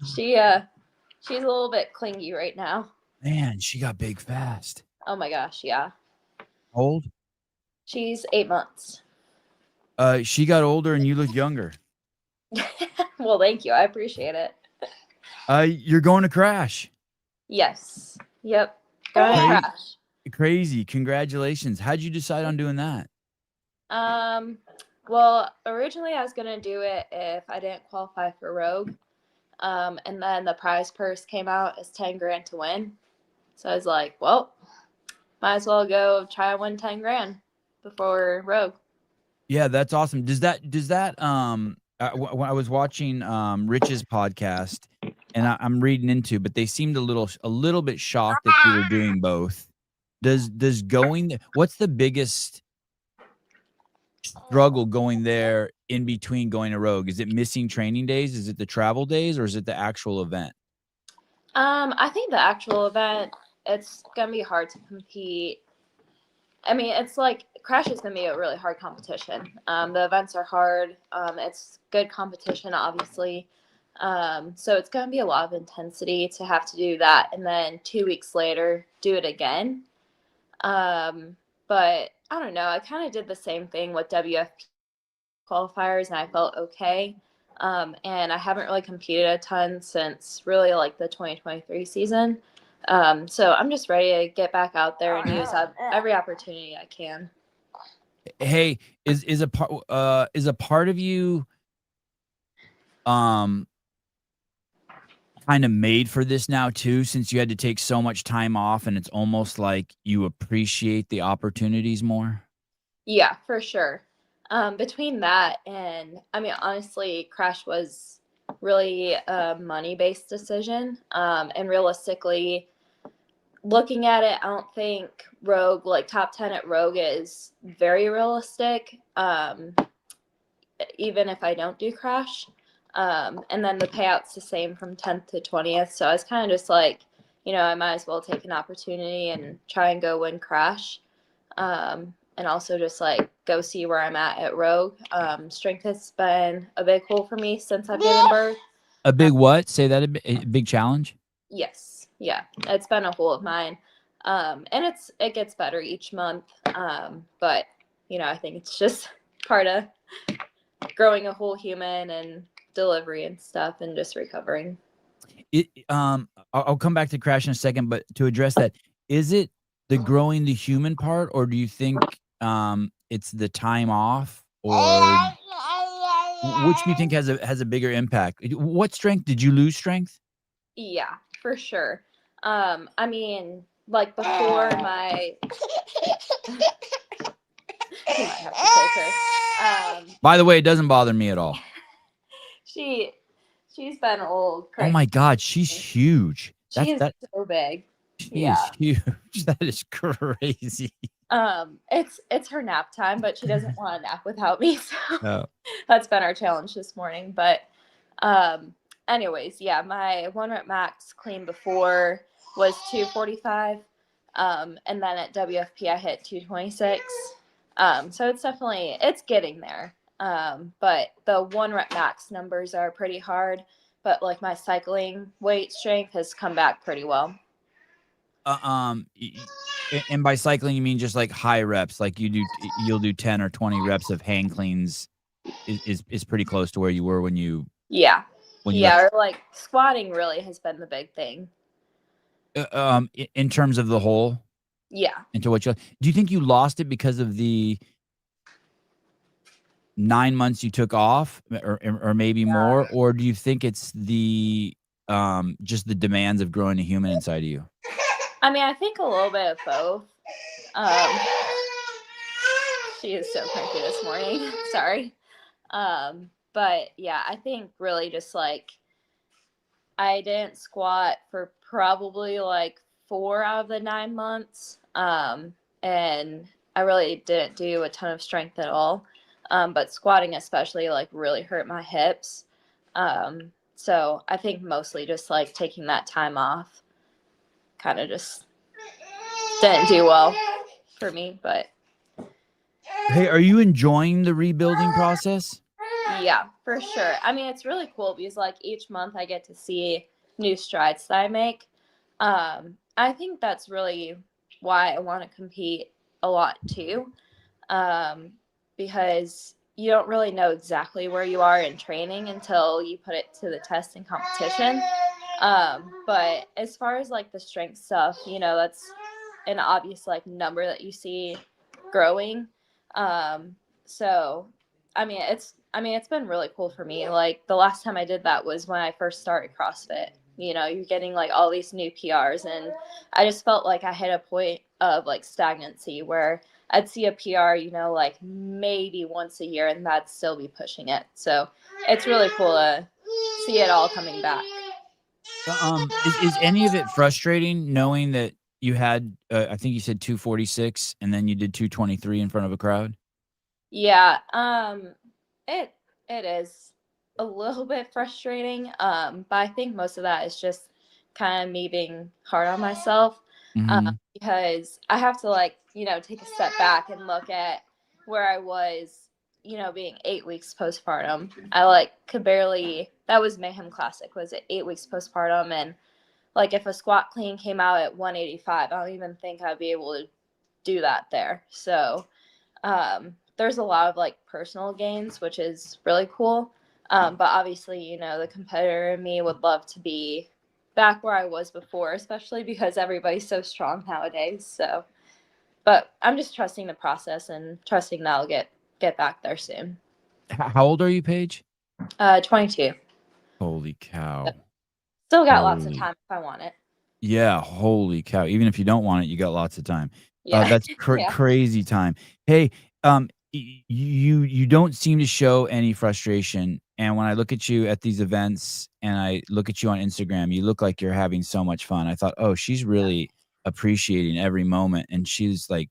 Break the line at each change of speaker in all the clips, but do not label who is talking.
She's a little bit clingy right now.
Man, she got big fast.
Oh my gosh, yeah.
Old?
She's 8 months.
She got older and you look younger.
Well, thank you. I appreciate it.
You're going to Crash.
Yes. Yep. Going to Crash.
Crazy. Congratulations. How'd you decide on doing that?
Well, originally I was gonna do it if I didn't qualify for Rogue. And then the prize purse came out as 10 grand to win. So I was like, well, might as well go try and win 10 grand before Rogue.
Yeah, that's awesome. When I was watching Rich's podcast, and I'm reading into, but they seemed a little bit shocked that you were doing both. What's the biggest struggle going there in between going to Rogue? Is it missing training days? Is it the travel days, or is it the actual event?
I think the actual event, it's gonna be hard to compete. I mean, it's like Crash is gonna be a really hard competition. The events are hard. It's good competition, obviously. So it's gonna be a lot of intensity to have to do that, and then 2 weeks later do it again. But I don't know. I kind of did the same thing with WFP qualifiers, and I felt okay. And I haven't really competed a ton since really like the 2023 season. So I'm just ready to get back out there and use every opportunity I can.
Hey, is a part of you kind of made for this now too, since you had to take so much time off, and it's almost like you appreciate the opportunities more?
Yeah, for sure. Between that and, I mean, honestly, Crash was really a money-based decision. And realistically, looking at it, I don't think Rogue, like top 10 at Rogue, is very realistic, even if I don't do Crash. And then the payout's the same from 10th to 20th. So I was kind of just like, I might as well take an opportunity and try and go win Crash. And also just like go see where I'm at Rogue. Strength has been a big goal for me since I've given birth.
A big what? Say that a big challenge?
Yes. Yeah. It's been a goal of mine. And it gets better each month. But I think it's just part of growing a whole human and delivery and stuff and just recovering.
I'll come back to Crash in a second, but to address that, is it the growing the human part, or do you think it's the time off, or which do you think has a bigger impact? What strength did you lose? Strength?
Yeah, for sure. I mean, like before my you might have to take her.
By the way, it doesn't bother me at all.
She's been old.
Crazy. Oh my God, she's huge.
She is so big.
She is huge. That is crazy.
It's her nap time, but she doesn't want to nap without me. So that's been our challenge this morning. But anyways, yeah, my 1 rep max clean before was 245. And then at WFP I hit 226. So it's getting there. But the 1 rep max numbers are pretty hard. But like my cycling weight strength has come back pretty well.
And by cycling you mean just like high reps, like you'll do 10 or 20 reps of hang cleans is pretty close to where you were when you
or like squatting really has been the big thing.
In terms of the whole, into what do you think you lost it because of the 9 months you took off, or maybe more, or do you think it's the just the demands of growing a human inside of you?
I mean, I think a little bit of both. She is so cranky this morning. Sorry. But yeah, I think really just like I didn't squat for probably like 4 out of the 9 months. And I really didn't do a ton of strength at all. But squatting especially like really hurt my hips. So I think mostly just like taking that time off kind of just didn't do well for me. But
hey, are you enjoying the rebuilding process?
Yeah, for sure. I mean, it's really cool because like each month I get to see new strides that I make. I think that's really why I want to compete a lot too, because you don't really know exactly where you are in training until you put it to the test in competition. But as far as like the strength stuff, that's an obvious like number that you see growing. So it's been really cool for me. Like the last time I did that was when I first started CrossFit. You're getting like all these new PRs, and I just felt like I hit a point of like stagnancy where I'd see a PR, like maybe once a year, and that'd still be pushing it. So it's really cool to see it all coming back.
Is any of it frustrating knowing that you had, I think you said 246 and then you did 223 in front of a crowd?
Yeah, it it is a little bit frustrating. But I think most of that is just kind of me being hard on myself.
Mhm.
Because I have to like, take a step back and look at where I was, being 8 weeks postpartum. I like could barely that was Mayhem Classic, was it 8 weeks postpartum, and like if a squat clean came out at 185, I don't even think I'd be able to do that there. So there's a lot of like personal gains, which is really cool. But obviously, the competitor in me would love to be back where I was before, especially because everybody's so strong nowadays. So, but I'm just trusting the process and trusting that I'll get back there soon.
How old are you, Paige?
22.
Holy cow.
Still got lots of
Holy.
time if I want it.
Yeah, holy cow. Even if you don't want it, you got lots of time.
Yeah.
That's
Yeah.
crazy time. Hey, you don't seem to show any frustration, and when I look at you at these events and I look at you on Instagram, you look like you're having so much fun. I thought, "Oh, she's really appreciating every moment," and she's like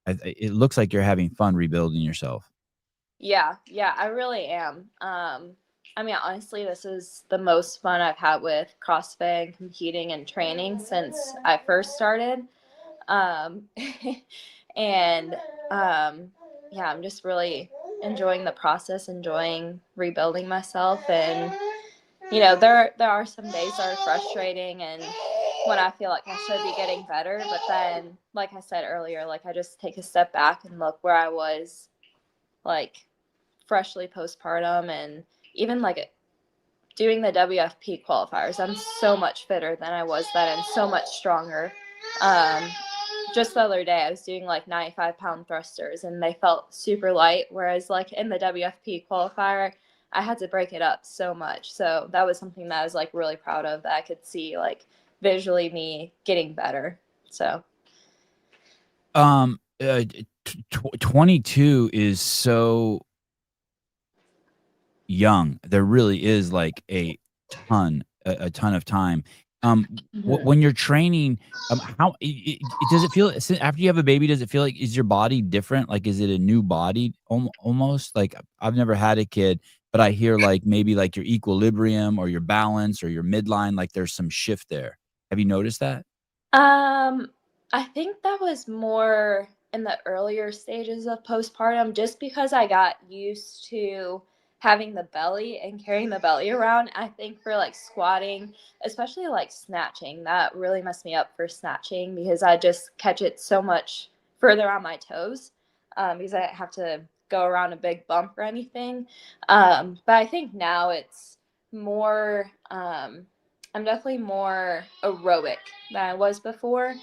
it looks like you're having fun rebuilding yourself.
Yeah, I really am. I mean, honestly, this is the most fun I've had with CrossFit and competing and training since I first started. Um, and yeah, I'm just really enjoying the process, enjoying rebuilding myself, and there are some days that are frustrating, and when I feel like I should be getting better, but then, like I said earlier, like I just take a step back and look where I was, like freshly postpartum, and even like doing the WFP qualifiers. I'm so much fitter than I was then and so much stronger. Um, just the other day, I was doing like 95-pound thrusters and they felt super light. Whereas, like in the WFP qualifier, I had to break it up so much. So that was something that I was like really proud of, that I could see like visually me getting better. So,
Um, 22 is so young. There really is like a ton of time.
mhm.
When you're training, how does it feel after you have a baby? Does it feel like is your body different? Like, is it a new body almost? Like, I've never had a kid, but I hear like maybe like your equilibrium or your balance or your midline, like there's some shift there. Have you noticed that?
Um, I think that was more in the earlier stages of postpartum, just because I got used to having the belly and carrying the belly around. I think for like squatting, especially like snatching, that really messed me up for snatching because I just catch it so much further on my toes, because I have to go around a big bump or anything. But I think now it's more, I'm definitely more aerobic than I was before.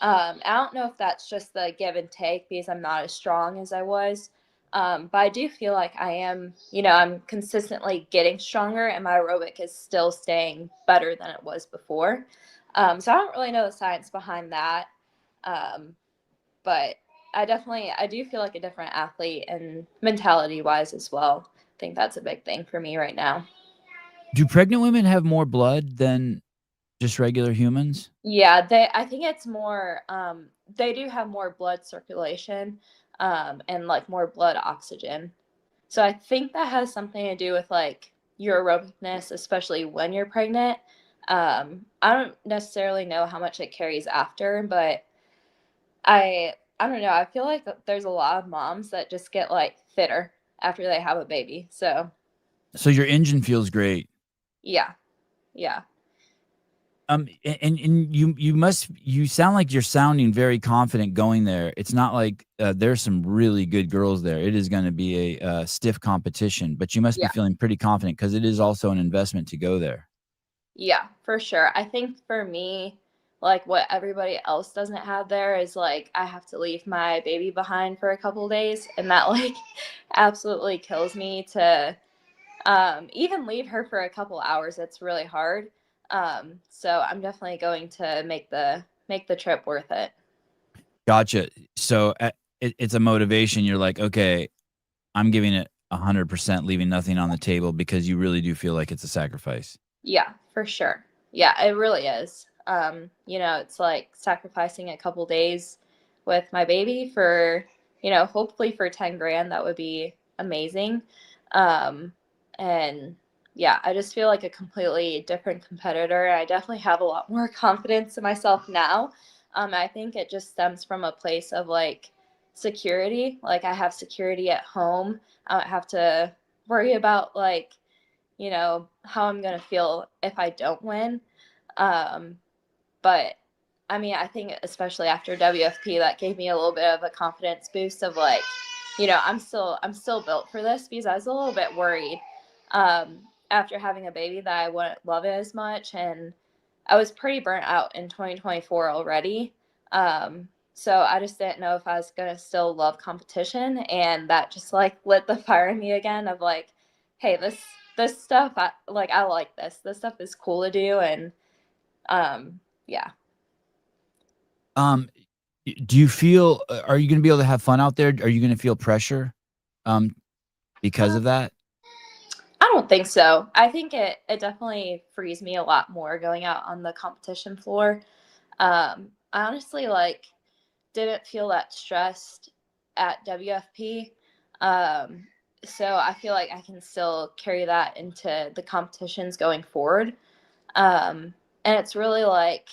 I don't know if that's just the give and take because I'm not as strong as I was. But I do feel like I am, I'm consistently getting stronger and my aerobic is still staying better than it was before. So I don't really know the science behind that. Um, but I do feel like a different athlete and mentality wise as well. I think that's a big thing for me right now.
Do pregnant women have more blood than just regular humans?
Yeah, I think it's more, they do have more blood circulation, and like more blood oxygen. So I think that has something to do with like your aerobicness, especially when you're pregnant. I don't necessarily know how much it carries after, but I don't know. I feel like there's a lot of moms that just get like fitter after they have a baby. So
So your engine feels great.
Yeah. Yeah.
And you sound like you're sounding very confident going there. It's not like there's some really good girls there. It is going to be a stiff competition, but you must be
Yeah.
feeling pretty confident because it is also an investment to go there.
Yeah, for sure. I think for me, like what everybody else doesn't have there is like I have to leave my baby behind for a couple days, and that like absolutely kills me to even leave her for a couple hours. It's really hard. So I'm definitely going to make the trip worth it.
Gotcha. So it's a motivation. You're like, okay, I'm giving it 100%, leaving nothing on the table because you really do feel like it's a sacrifice.
Yeah, for sure. Yeah, it really is. It's like sacrificing a couple days with my baby for, hopefully for 10 grand. That would be amazing. Um, and yeah, I just feel like a completely different competitor. I definitely have a lot more confidence in myself now. I think it just stems from a place of like security. Like I have security at home. I don't have to worry about like how I'm going to feel if I don't win. Um, but I mean, I think especially after WFP, that gave me a little bit of a confidence boost of like, I'm still built for this because I was a little bit worried after having a baby that I wouldn't love it as much, and I was pretty burnt out in 2024 already. So I just didn't know if I was gonna still love competition, and that just like lit the fire in me again of like, hey, this stuff I like this. This stuff is cool to do, and yeah.
Um, do you feel? Are you going to be able to have fun out there? Are you going to feel pressure? Um, because
Uh,
of that.
I don't think so. I think it definitely frees me a lot more going out on the competition floor. I honestly like didn't feel that stressed at WFP. Um, so I feel like I can still carry that into the competitions going forward. And it's really like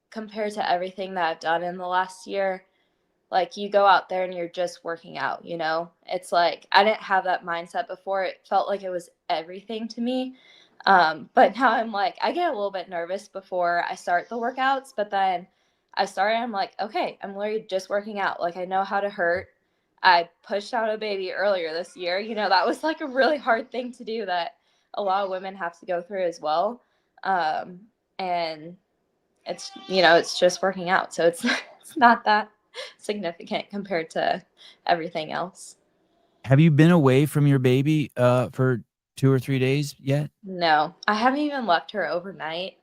compared to everything that I've done in the last year, like you go out there and you're just working out, It's like I didn't have that mindset before. It felt like it was everything to me. But now I'm like, I get a little bit nervous before I start the workouts, but then I start and I'm like, okay, I'm literally just working out. Like I know how to hurt. I pushed out a baby earlier this year. That was like a really hard thing to do that a lot of women have to go through as well. And it's just working out. So it's it's not that significant compared to everything else.
Have you been away from your baby for 2 or 3 days yet?
No, I haven't even left her overnight.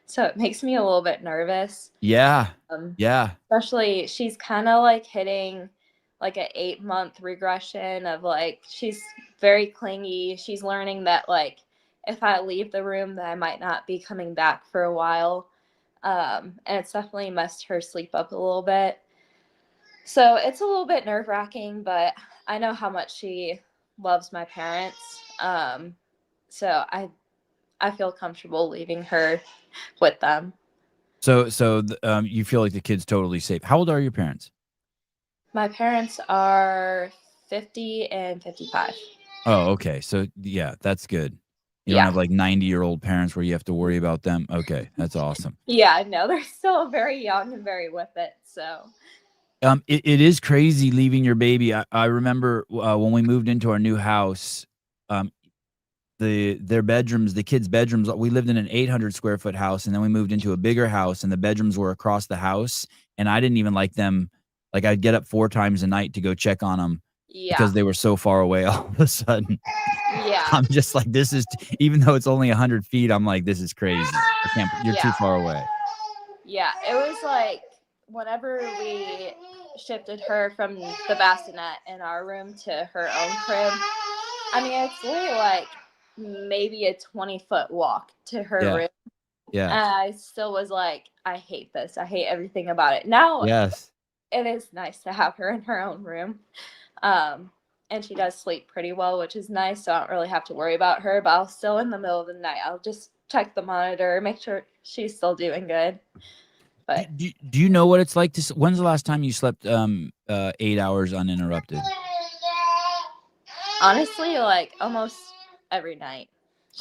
So it makes me a little bit nervous.
Yeah.
Um,
Yeah.
Especially she's kind of like hitting like an 8-month regression of like she's very clingy. She's learning that like if I leave the room that I might not be coming back for a while. And it's definitely messed her sleep up a little bit. So it's a little bit nerve wracking, but I know how much she loves my parents. So I feel comfortable leaving her with them.
So you feel like the kid's totally safe. How old are your parents?
My parents are 50 and 55.
Oh, okay. So yeah, that's good. You don't
Yeah.
have like 90-year-old parents where you have to worry about them. Okay, that's awesome.
Yeah, I know. They're still very young and very with it. So,
It is crazy leaving your baby. I remember when we moved into our new house, um, their bedrooms, the kids' bedrooms. We lived in an 800 square foot house, and then we moved into a bigger house, and the bedrooms were across the house. And I didn't even like them. Like I'd get up 4 times a night to go check on them
yeah.
because they were so far away. All of a sudden,
Yeah.
I'm just like, this is even though it's only 100 feet. I'm like, this is crazy. I can't. You're too
Yeah.
far away.
Yeah. It was like whenever we shifted her from the bassinet in our room to her own crib, I mean, it's literally like maybe a 20-foot walk to her
Yeah.
room.
Yeah.
And I still was like, I hate this. I hate everything about it. Now
Yes.
it is nice to have her in her own room. Um, and she does sleep pretty well, which is nice. So I don't really have to worry about her. But I'll still in the middle of the night, I'll just check the monitor, make sure she's still doing good.
Do,
But
do, do you know what it's like to? When's the last time you slept 8 hours uninterrupted?
honestly, like almost every night.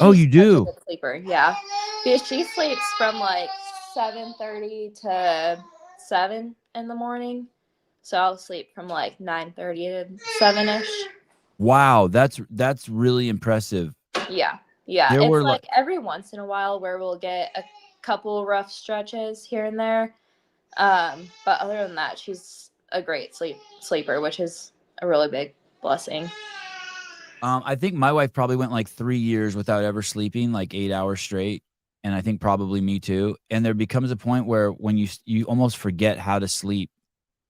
Oh,
She's
you
such a
do?
good sleeper. Yeah. Because she sleeps from like 7:30 to 7 in the morning. So I'll sleep from like 9:30 to 7ish.
Wow, that's really impressive.
Yeah. Yeah.
There
It's
were like
like every once in a while where we'll get a couple rough stretches here and there. But other than that, she's a great sleeper, which is a really big blessing.
I think my wife probably went like 3 years without ever sleeping, like 8 hours straight, and I think probably me too, and there becomes a point where when you almost forget how to sleep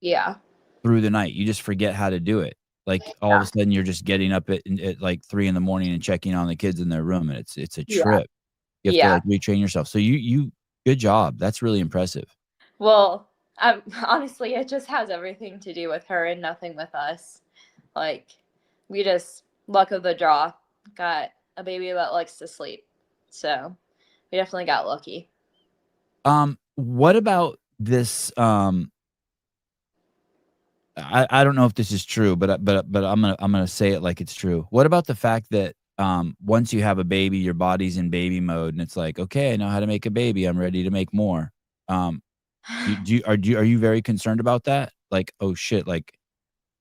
Yeah.
through the night. You just forget how to do it. Like, all of a
Yeah.
sudden, you're just getting up at like 3 in the morning and checking on the kids in their room, and it's a
Yeah.
trip. You have to,
Yeah.
like, retrain yourself. So you good job. That's really impressive.
Well, honestly, it just has everything to do with her and nothing with us. Like, we just, luck of the draw, got a baby that likes to sleep. So we definitely got lucky.
What about this, I don't know if this is true, but I'm gonna say it like it's true. What about the fact that, once you have a baby, your body's in baby mode, and it's like, "Okay, I know how to make a baby. I'm ready to make more." Um, are you very concerned about that? Like, "Oh, shit," like,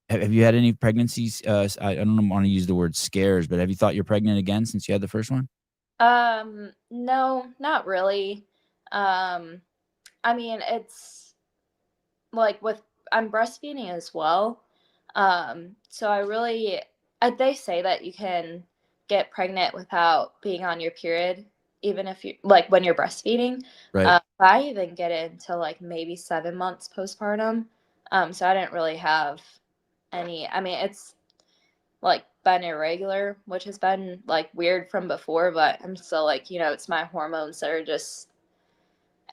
have you had any pregnancies, I don't wanna use the word scares, but have you thought you're pregnant again since you had the first one?
No, not really. Um, I mean, it's like with I'm breastfeeding as well. So I really they say that you can get pregnant without being on your period, even if you like when you're breastfeeding.
Right.
But I even get it until like maybe 7 months postpartum. So I didn't really have any. I mean, it's like been irregular, which has been like weird from before, but I'm still like, it's my hormones that are just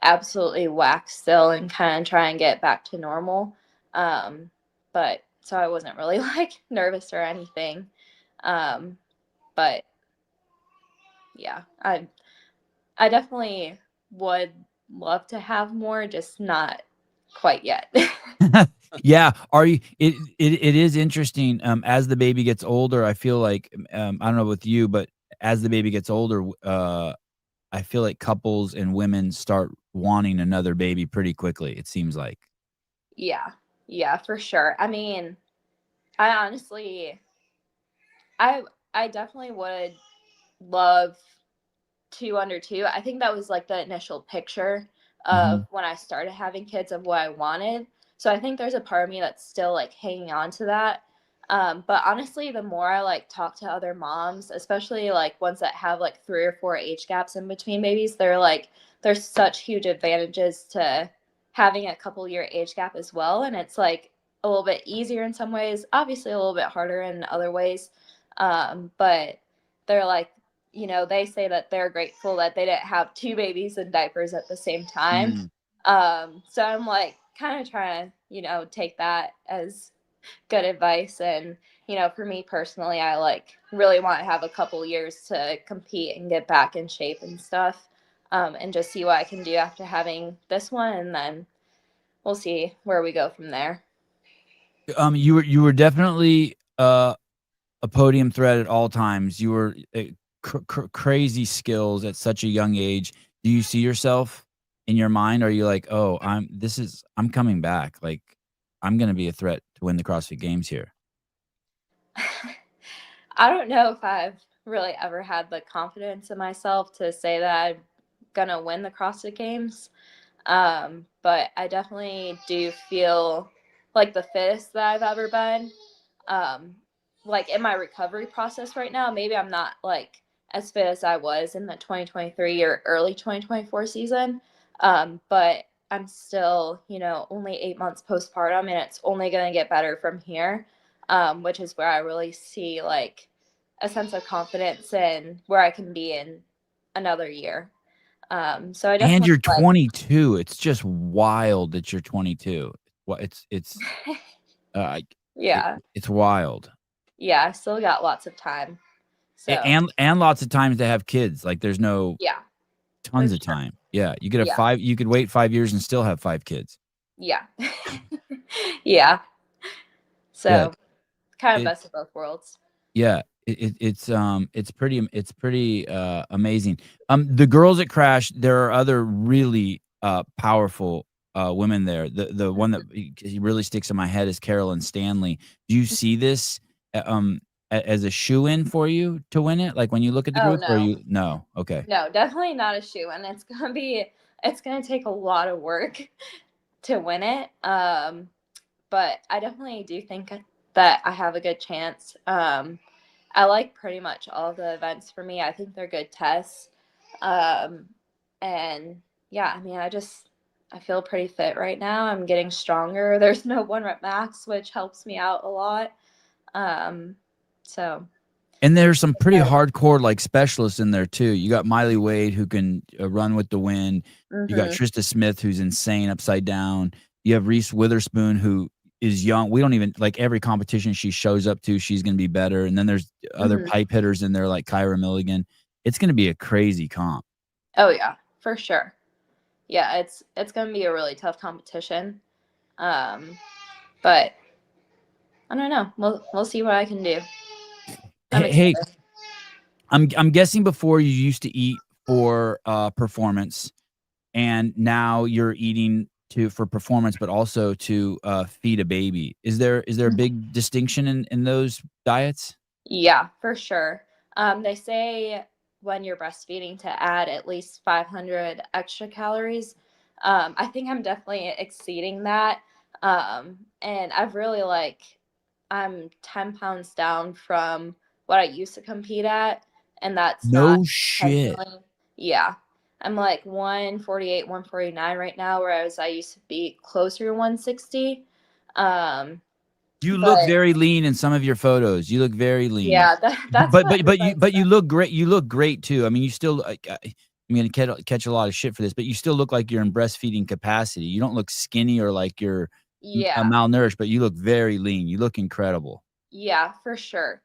absolutely whack still and kind of try and get back to normal. But so I wasn't really like nervous or anything. Um, but yeah, I definitely would love to have more, just not quite yet.
Yeah, are you it is interesting, as the baby gets older, I feel like, I don't know with you, but as the baby gets older, I feel like couples and women start wanting another baby pretty quickly, it seems like.
Yeah. Yeah, for sure. I mean, I honestly I I definitely would love 2 under 2. I think that was like the initial picture of
Mhm.
when I started having kids of what I wanted. So I think there's a part of me that's still like hanging on to that. But honestly, the more I like talk to other moms, especially like ones that have like 3 or 4 age gaps in between babies, they're like, there's such huge advantages to having a couple year age gap as well. And it's like a little bit easier in some ways, obviously a little bit harder in other ways. But they're like, they say that they're grateful that they didn't have 2 babies in diapers at the same time.
Mm.
So I'm like kind of trying to, take that as good advice. And, for me personally, I like really want to have a couple years to compete and get back in shape and stuff. And just see what I can do after having this one. And then we'll see where we go from there.
You were definitely, a podium threat at all times. You were, crazy skills at such a young age. Do you see yourself in your mind? Are you like, "Oh, I'm coming back, like, I'm gonna be a threat to win the CrossFit Games here"?
I don't know if I've really ever had the confidence in myself to say that I'm gonna win the CrossFit Games. But I definitely do feel like the fittest that I've ever been. Um, like in my recovery process right now, maybe I'm not like as fit as I was in the 2023 or early 2024 season. But I'm still, only 8 months postpartum, and it's only going to get better from here. Which is where I really see like a sense of confidence in where I can be in another year. So I
And
definitely
you're
like,
22. It's just wild that you're 22. It's, uh,
yeah,
it's wild.
yeah, I still got lots of time.
A
So
and lots of times to have kids, like, there's no
yeah, for
tons of
sure.
time. Yeah, you could have
Yeah,
5 you could wait 5 years and still have 5 kids.
yeah, yeah.
Yeah,
So kind of
it
best of both worlds.
Yeah, it's pretty amazing. The girls at Crash, there are other really powerful women there. The one that he really sticks in my head is Carolyn Stanley. Do you see this as a shoe in for you to win it? Like when you look at the
Oh
group, or
no.
you no? Okay.
No, definitely not a shoe, and it's gonna take a lot of work to win it. But I definitely do think that I have a good chance. I like pretty much all of the events for me. I think they're good tests. Um, and yeah, I mean, I feel pretty fit right now. I'm getting stronger. There's no 1 rep max, which helps me out a lot. Um, so
And there's some pretty hardcore like specialists in there too. You got Miley Wade who can run with the wind. You got
mm-hmm,
Trista Smith who's insane upside down. You have Reese Witherspoon who is young. We don't even like every competition she shows up to, she's going to be better. And then there's other
mm-hmm.
pipe hitters in there like Kyra Milligan. It's going to be a crazy comp.
Oh yeah, for sure. Yeah, it's gonna be a really tough competition. Um, but I don't know. We'll see what I can do. I'm
Hey,
excited.
I'm guessing before you used to eat for performance, and now you're eating to for performance, but also to feed a baby. Is there a big distinction in those diets?
Yeah, for sure. They say when you're breastfeeding to add at least 500 extra calories. I think I'm definitely exceeding that. And I've really I'm 10 pounds down from what I used to compete at, and that's not
No shit.
intentionally. Yeah. I'm like 148, 149 right now, whereas I used to be closer to 160. Um,
You look
but
very lean in some of your photos. You look very lean.
yeah, that's
But
what
but but you
everybody
but you
says.
look great. You look great too. I mean, you still I'm gonna catch a lot of shit for this, but you still look like you're in breastfeeding capacity. You don't look skinny or like you're
Yeah.
malnourished, but you look very lean. You look incredible.
Yeah, for sure.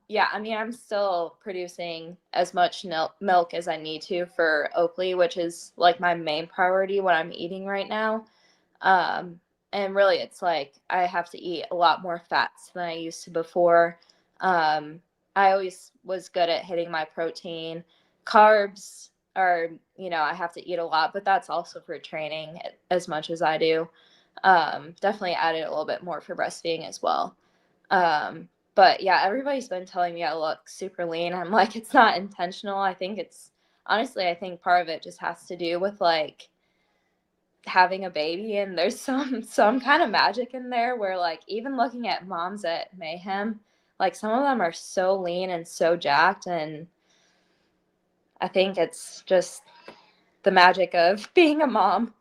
Yeah, I mean, I'm still producing as much milk as I need to for Oakley, which is like my main priority what I'm eating right now. Um, and really, it's like I have to eat a lot more fats than I used to before. Um, I always was good at hitting my protein. Carbs are, I have to eat a lot, but that's also for training as much as I do. Definitely added a little bit more for breastfeeding as well. But yeah, everybody's been telling me I look super lean. I'm like, it's not intentional. I think part of it just has to do with like having a baby, and there's some kind of magic in there where like even looking at moms at Mayhem, like some of them are so lean and so jacked, and I think it's just the magic of being a mom.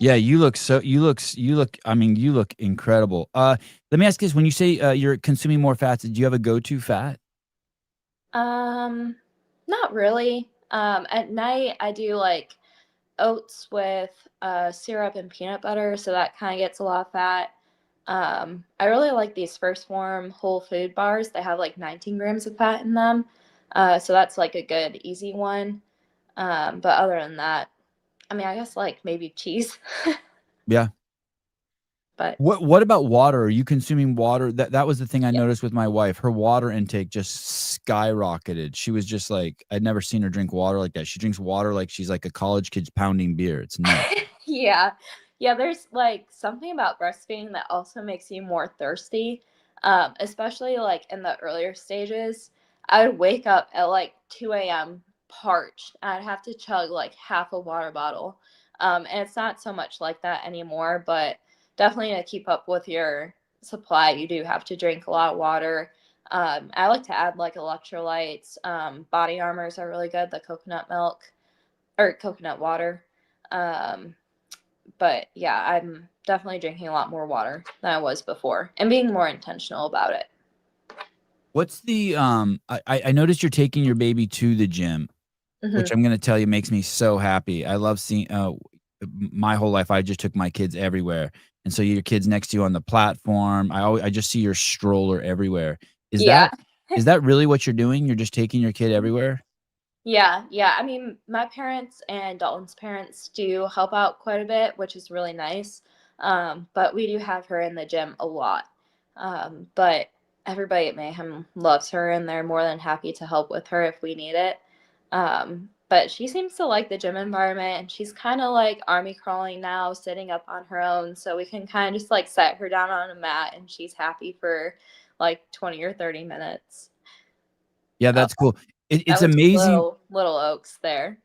Yeah, I mean, you look incredible. Let me ask this, when you say, you're consuming more fats, do you have a go-to fat?
Um, Not really. At night I do like oats with syrup and peanut butter, so that kind of gets a lot of fat. I really like these First Form whole food bars. They have like 19 grams of fat in them, so that's like a good easy one. But other than that, I mean, I guess like maybe cheese,
Yeah.
but
What about water? Are you consuming water? That was the thing I
yeah.
noticed with my wife. Her water intake just skyrocketed. She was just like, I'd never seen her drink water like that. She drinks water like she's like a college kid pounding beer. It's nuts.
Yeah. Yeah, there's like something about breastfeeding that also makes you more thirsty. Especially like in the earlier stages. I would wake up at like 2 a.m. parched. I'd have to chug like half a water bottle. And it's not so much like that anymore, but definitely to keep up with your supply, you do have to drink a lot of water. I like to add like electrolytes. Body armors are really good, the coconut milk or coconut water. Um, but yeah, I'm definitely drinking a lot more water than I was before and being more intentional about it.
What's the I noticed you're taking your baby to the gym, which
Hmm.
I'm gonna tell you makes me so happy. I love seeing my whole life I just took my kids everywhere. And so your kids next to you on the platform. I just see your stroller everywhere. Is
Yeah.
that is that really what you're doing? You're just taking your kid everywhere?
Yeah, yeah. I mean, my parents and Dalton's parents do help out quite a bit, which is really nice. But we do have her in the gym a lot. But everybody at Mayhem loves her, and they're more than happy to help with her if we need it. But she seems to like the gym environment, and she's kind of like army crawling now, sitting up on her own, so we can kind of just like set her down on a mat, and she's happy for like 20 or 30 minutes.
Yeah, that's cool. It's
That was
amazing.
little Oaks there.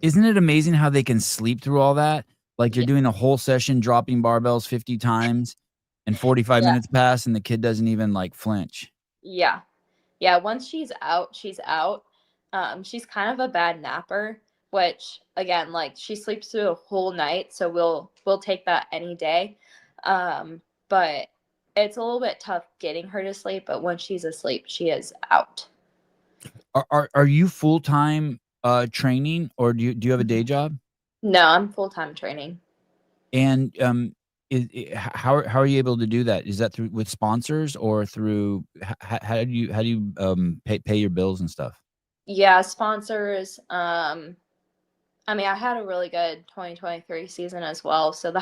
Isn't it amazing how they can sleep through all that? Like you're
Yeah.
doing a whole session dropping barbells 50 times and 45
Yeah.
minutes pass and the kid doesn't even like flinch.
Yeah. Yeah. Once she's out, she's out. She's kind of a bad napper, which again, like she sleeps through a whole night, so we'll take that any day. But it's a little bit tough getting her to sleep, but when she's asleep, she is out.
Are you full-time training or do you have a day job?
No, I'm full-time training.
And how are you able to do that? Is that through with sponsors or through how do you pay your bills and stuff?
Yeah, sponsors. I mean, I had a really good 2023 season as well, so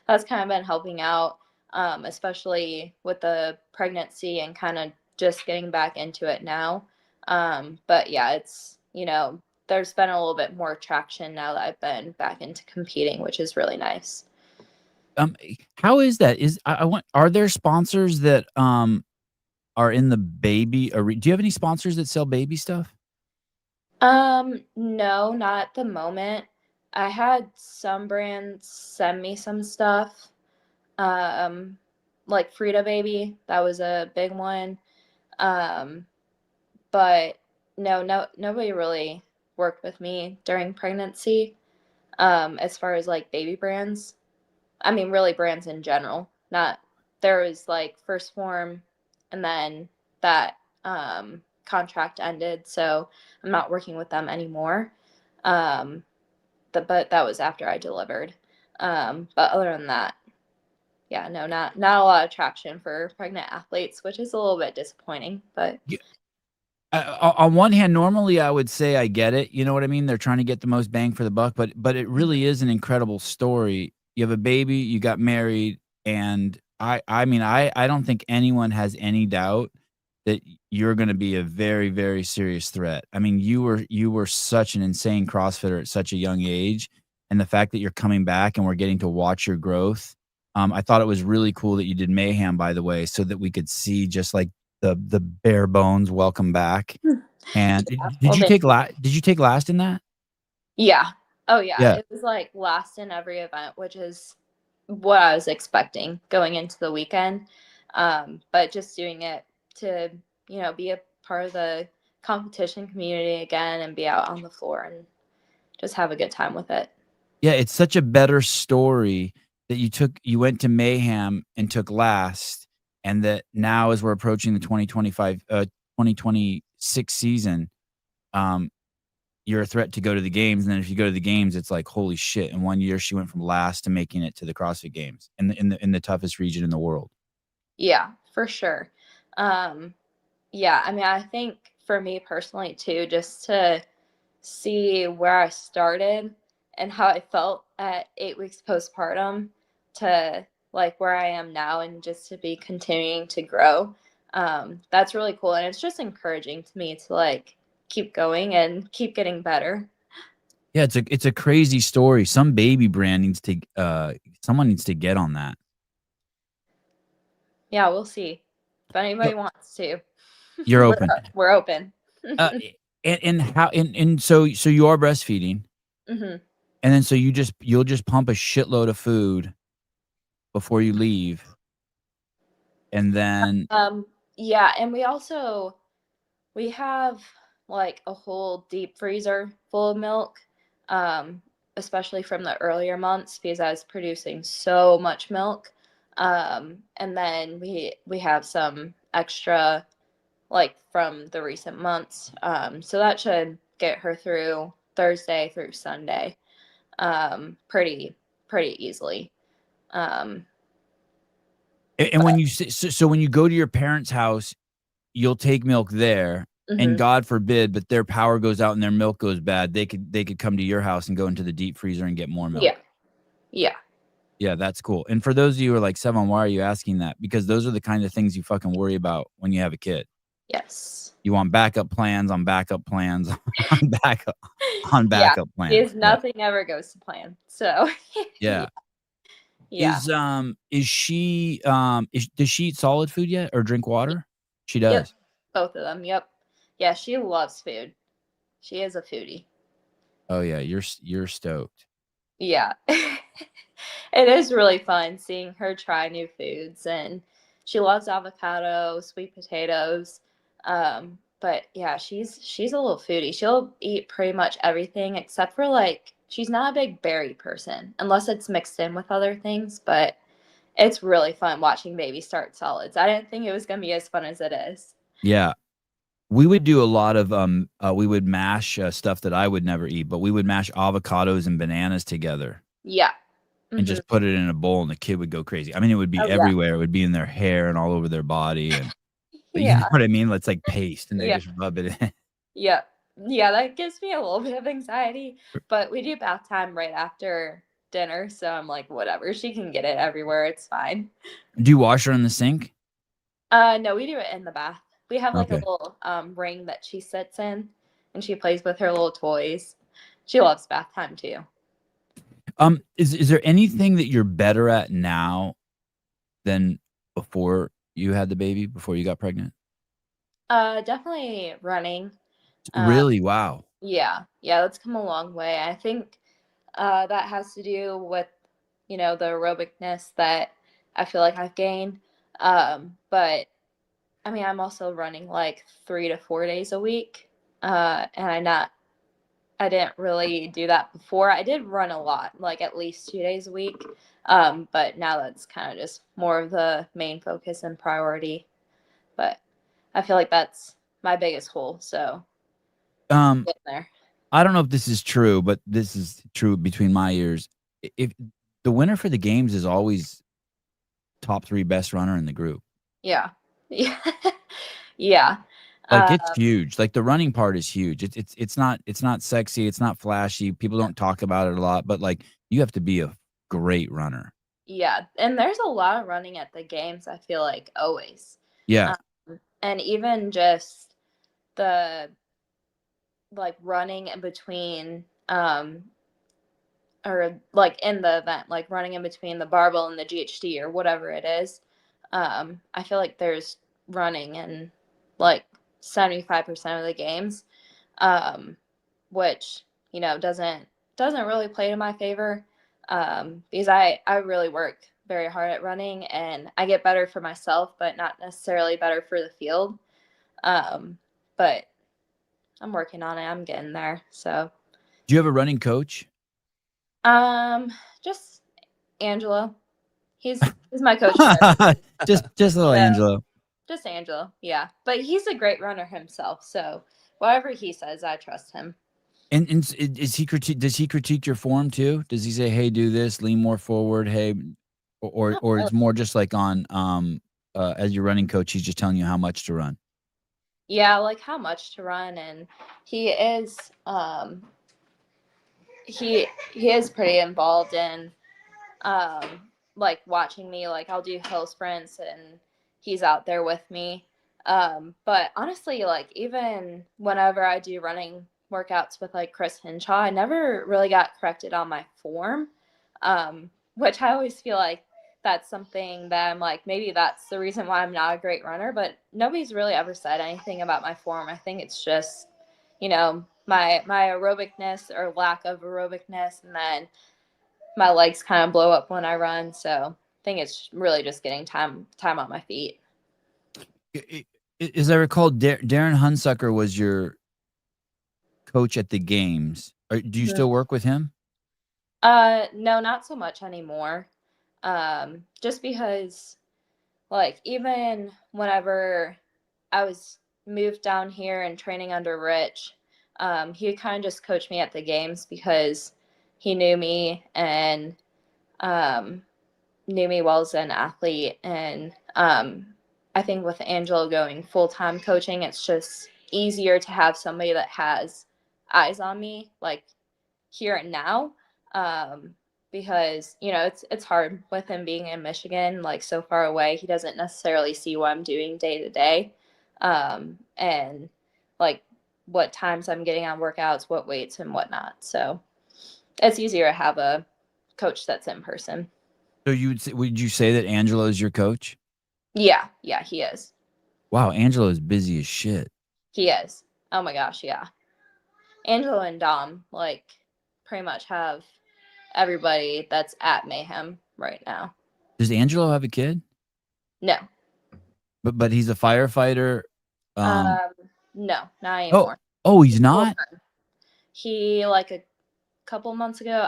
that's kind of been helping out, especially with the pregnancy and kind of just getting back into it now. But yeah, it's there's been a little bit more traction now that I've been back into competing, which is really nice.
How is that? I want are there sponsors that are in the baby arena? Do you have any sponsors that sell baby stuff?
No, not at the moment. I had some brands send me some stuff. Um, like Frida Baby, that was a big one. Um, but no, nobody really worked with me during pregnancy. As far as like baby brands, I mean, really brands in general. Not there was like First Form, and then that contract ended, so I'm not working with them anymore. Um, but that was after I delivered. But other than that, yeah, no, not a lot of traction for pregnant athletes, which is a little bit disappointing. But
Yeah. On one hand, normally I would say I get it. You know what I mean? They're trying to get the most bang for the buck, but it really is an incredible story. You have a baby, you got married, and I mean I don't think anyone has any doubt that you're going to be a very, very serious threat. I mean, you were such an insane CrossFitter at such a young age, and the fact that you're coming back and we're getting to watch your growth. I thought it was really cool that you did Mayhem, by the way, so that we could see just like the bare bones welcome back. And
yeah,
did you take last in that?
yeah, oh yeah,
Yeah.
it was like last in every event, which is what I was expecting going into the weekend. But just doing it to be a part of the competition community again and be out on the floor and just have a good time with it.
Yeah, it's such a better story that you went to Mayhem and took last, and that now as we're approaching the 2026 season, um, you're a threat to go to the games, and then if you go to the games, it's like, holy shit, in 1 year, she went from last to making it to the CrossFit Games in the toughest region in the world.
Yeah, for sure. Yeah, I mean, I think for me personally too, just to see where I started and how I felt at 8 weeks postpartum to like where I am now and just to be continuing to grow. That's really cool. And it's just encouraging to me to like keep going and keep getting better.
Yeah, it's a crazy story. Some baby brand needs to someone needs to get on that.
Yeah, we'll see. If anybody
Look,
wants to,
you're open.
we're open.
Uh, and how and so you are breastfeeding,
hmm
and then so you'll just pump a shitload of food before you leave, and then
Yeah, and we have like a whole deep freezer full of milk, um, especially from the earlier months because I was producing so much milk. And then we have some extra like from the recent months. So that should get her through Thursday through Sunday, pretty easily. Um,
and when you so when you go to your parents' house, you'll take milk there, and
mhm.
God forbid, but their power goes out and their milk goes bad. They could come to your house and go into the deep freezer and get more milk.
Yeah, yeah.
Yeah, that's cool. And for those of you who are like, Sevan, why are you asking that? Because those are the kind of things you fucking worry about when you have a kid.
Yes.
You want backup plans on backup plans on backup
Yeah.
plans.
Nothing ever goes to plan. So
Yeah.
yeah.
Is she does she eat solid food yet or drink water? She
Yep.
does.
Both of them. Yep. Yeah, she loves food. She is a foodie.
Oh yeah, you're stoked.
Yeah. It is really fun seeing her try new foods, and she loves avocado, sweet potatoes. But yeah, she's a little foodie. She'll eat pretty much everything except for like she's not a big berry person unless it's mixed in with other things, but it's really fun watching baby start solids. I didn't think it was gonna be as fun as it is.
Yeah. We would do a lot of we would mash stuff that I would never eat, but we would mash avocados and bananas together
Yeah.
and
Hmm.
just put it in a bowl and the kid would go crazy. I mean, it would be
Oh yeah.
everywhere. It would be in their hair and all over their body and you know
Yeah.
what I mean? It's like paste and they
Yeah.
just rub it in.
Yeah. Yeah, that gives me a little bit of anxiety. But we do bath time right after dinner, so I'm like, whatever. She can get it everywhere. It's fine.
Do you wash her in the sink?
No, we do it in the bath. We have like a
Okay.
little ring that she sits in and she plays with her little toys. She loves bath time too.
Is there anything that you're better at now than before you had the baby, before you got pregnant?
Definitely running. Uh
Really? Wow.
yeah. Yeah, that's come a long way. I think that has to do with, the aerobicness that I feel like I've gained. But I mean, I'm also running like 3 to 4 days a week, and I didn't really do that before. I did run a lot, like at least 2 days a week, but now that's kind of just more of the main focus and priority. But I feel like that's my biggest goal, so
Um,
getting there.
I don't know if this is true, but this is true between my ears. If the winner for the games is always top 3 best runner in the group.
Yeah, yeah, yeah,
Like,
uh,
it's huge. Like, the running part is huge. It's not sexy, it's not flashy, people don't talk about it a lot, but, like, you have to be a great runner.
yeah. And there's a lot of running at the games. I feel like always,
Yeah.
and even just the like running in between or like in the event, like running in between the barbell and the GHD or whatever it is. I feel like there's running in like 75% of the games, um, which doesn't really play to my favor, because I really work very hard at running and I get better for myself, but not necessarily better for the field. But I'm working on it. I'm getting there. So,
Do you have a running coach?
um, just Angelo. He's my coach for
Just little
so
Angelo.
just Angelo, yeah. But he's a great runner himself, so whatever he says, I trust him.
And is he does he critique your form too? Does he say, "Hey, do this, lean more forward, hey,"
Not
or
really.
it's more just like on as your running coach, he's just telling you how much to run?
Yeah, like how much to run, and he is he is pretty involved in like watching me. Like I'll do hill sprints and he's out there with me. But honestly, like even whenever I do running workouts with like Chris Hinshaw, I never really got corrected on my form. Which I always feel like that's something that I'm like, maybe that's the reason why I'm not a great runner, but nobody's really ever said anything about my form. I think it's just, my aerobicness or lack of aerobicness, and then my legs kind of blow up when I run. So I think it's really just getting time on my feet.
As I recall, Darren Hunsucker was your coach at the games. Do you
Mhm.
still work with him?
No, not so much anymore. Just because like even whenever I was moved down here and training under Rich, he kind of just coached me at the games because he knew me and um, knew me well as an athlete. And I think with Angelo going full time coaching, it's just easier to have somebody that has eyes on me, like here and now. Um, because, you know, it's hard with him being in Michigan, like so far away. He doesn't necessarily see what I'm doing day to day. And like what times I'm getting on workouts, what weights and whatnot. So it's easier to have a coach that's in person.
So would you say that Angelo is your coach?
Yeah, he is.
Wow, Angelo is busy as shit.
He is. Oh my gosh, yeah. Angelo and Dom like pretty much have everybody that's at Mayhem right now.
Does Angelo have a kid?
No.
But he's a firefighter.
No, not anymore.
He's not?
He like a couple months ago,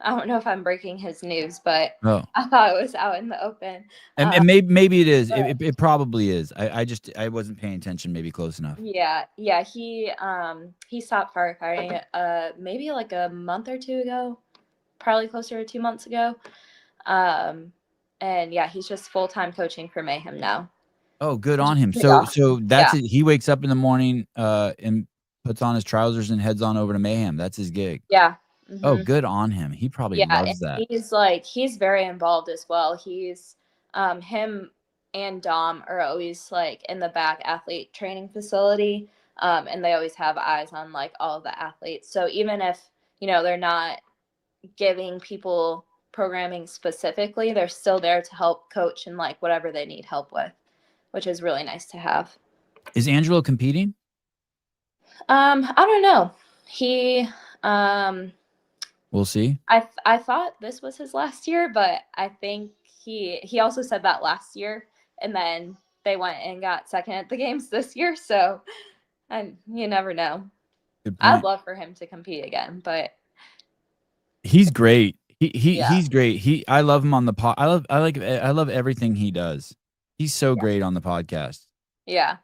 I don't know if I'm breaking his news, but I thought it was out in the open.
And maybe it is. It probably is. I wasn't paying attention maybe close enough.
Yeah. He stopped firefighting maybe like a month or two ago, probably closer to 2 months ago. And yeah, he's just full-time coaching for Mayhem now.
Oh, good on him. So that's it. He wakes up in the morning and puts on his trousers and heads on over to Mayhem. That's his gig.
Yeah.
Mm-hmm. Oh, good on him. He probably loves that.
He's very involved as well. He's him and Dom are always like in the back athlete training facility. And they always have eyes on like all of the athletes. So even if, you know, they're not giving people programming specifically, they're still there to help coach and like whatever they need help with, which is really nice to have.
Is Angelo competing?
I don't know. He
we'll see.
I thought this was his last year, but I think he also said that last year, and then they went and got second at the games this year. So, and you never know. I'd love for him to compete again, but
he's great. He's great. I love him on the pod. I love everything he does. He's so great on the podcast.
Yeah.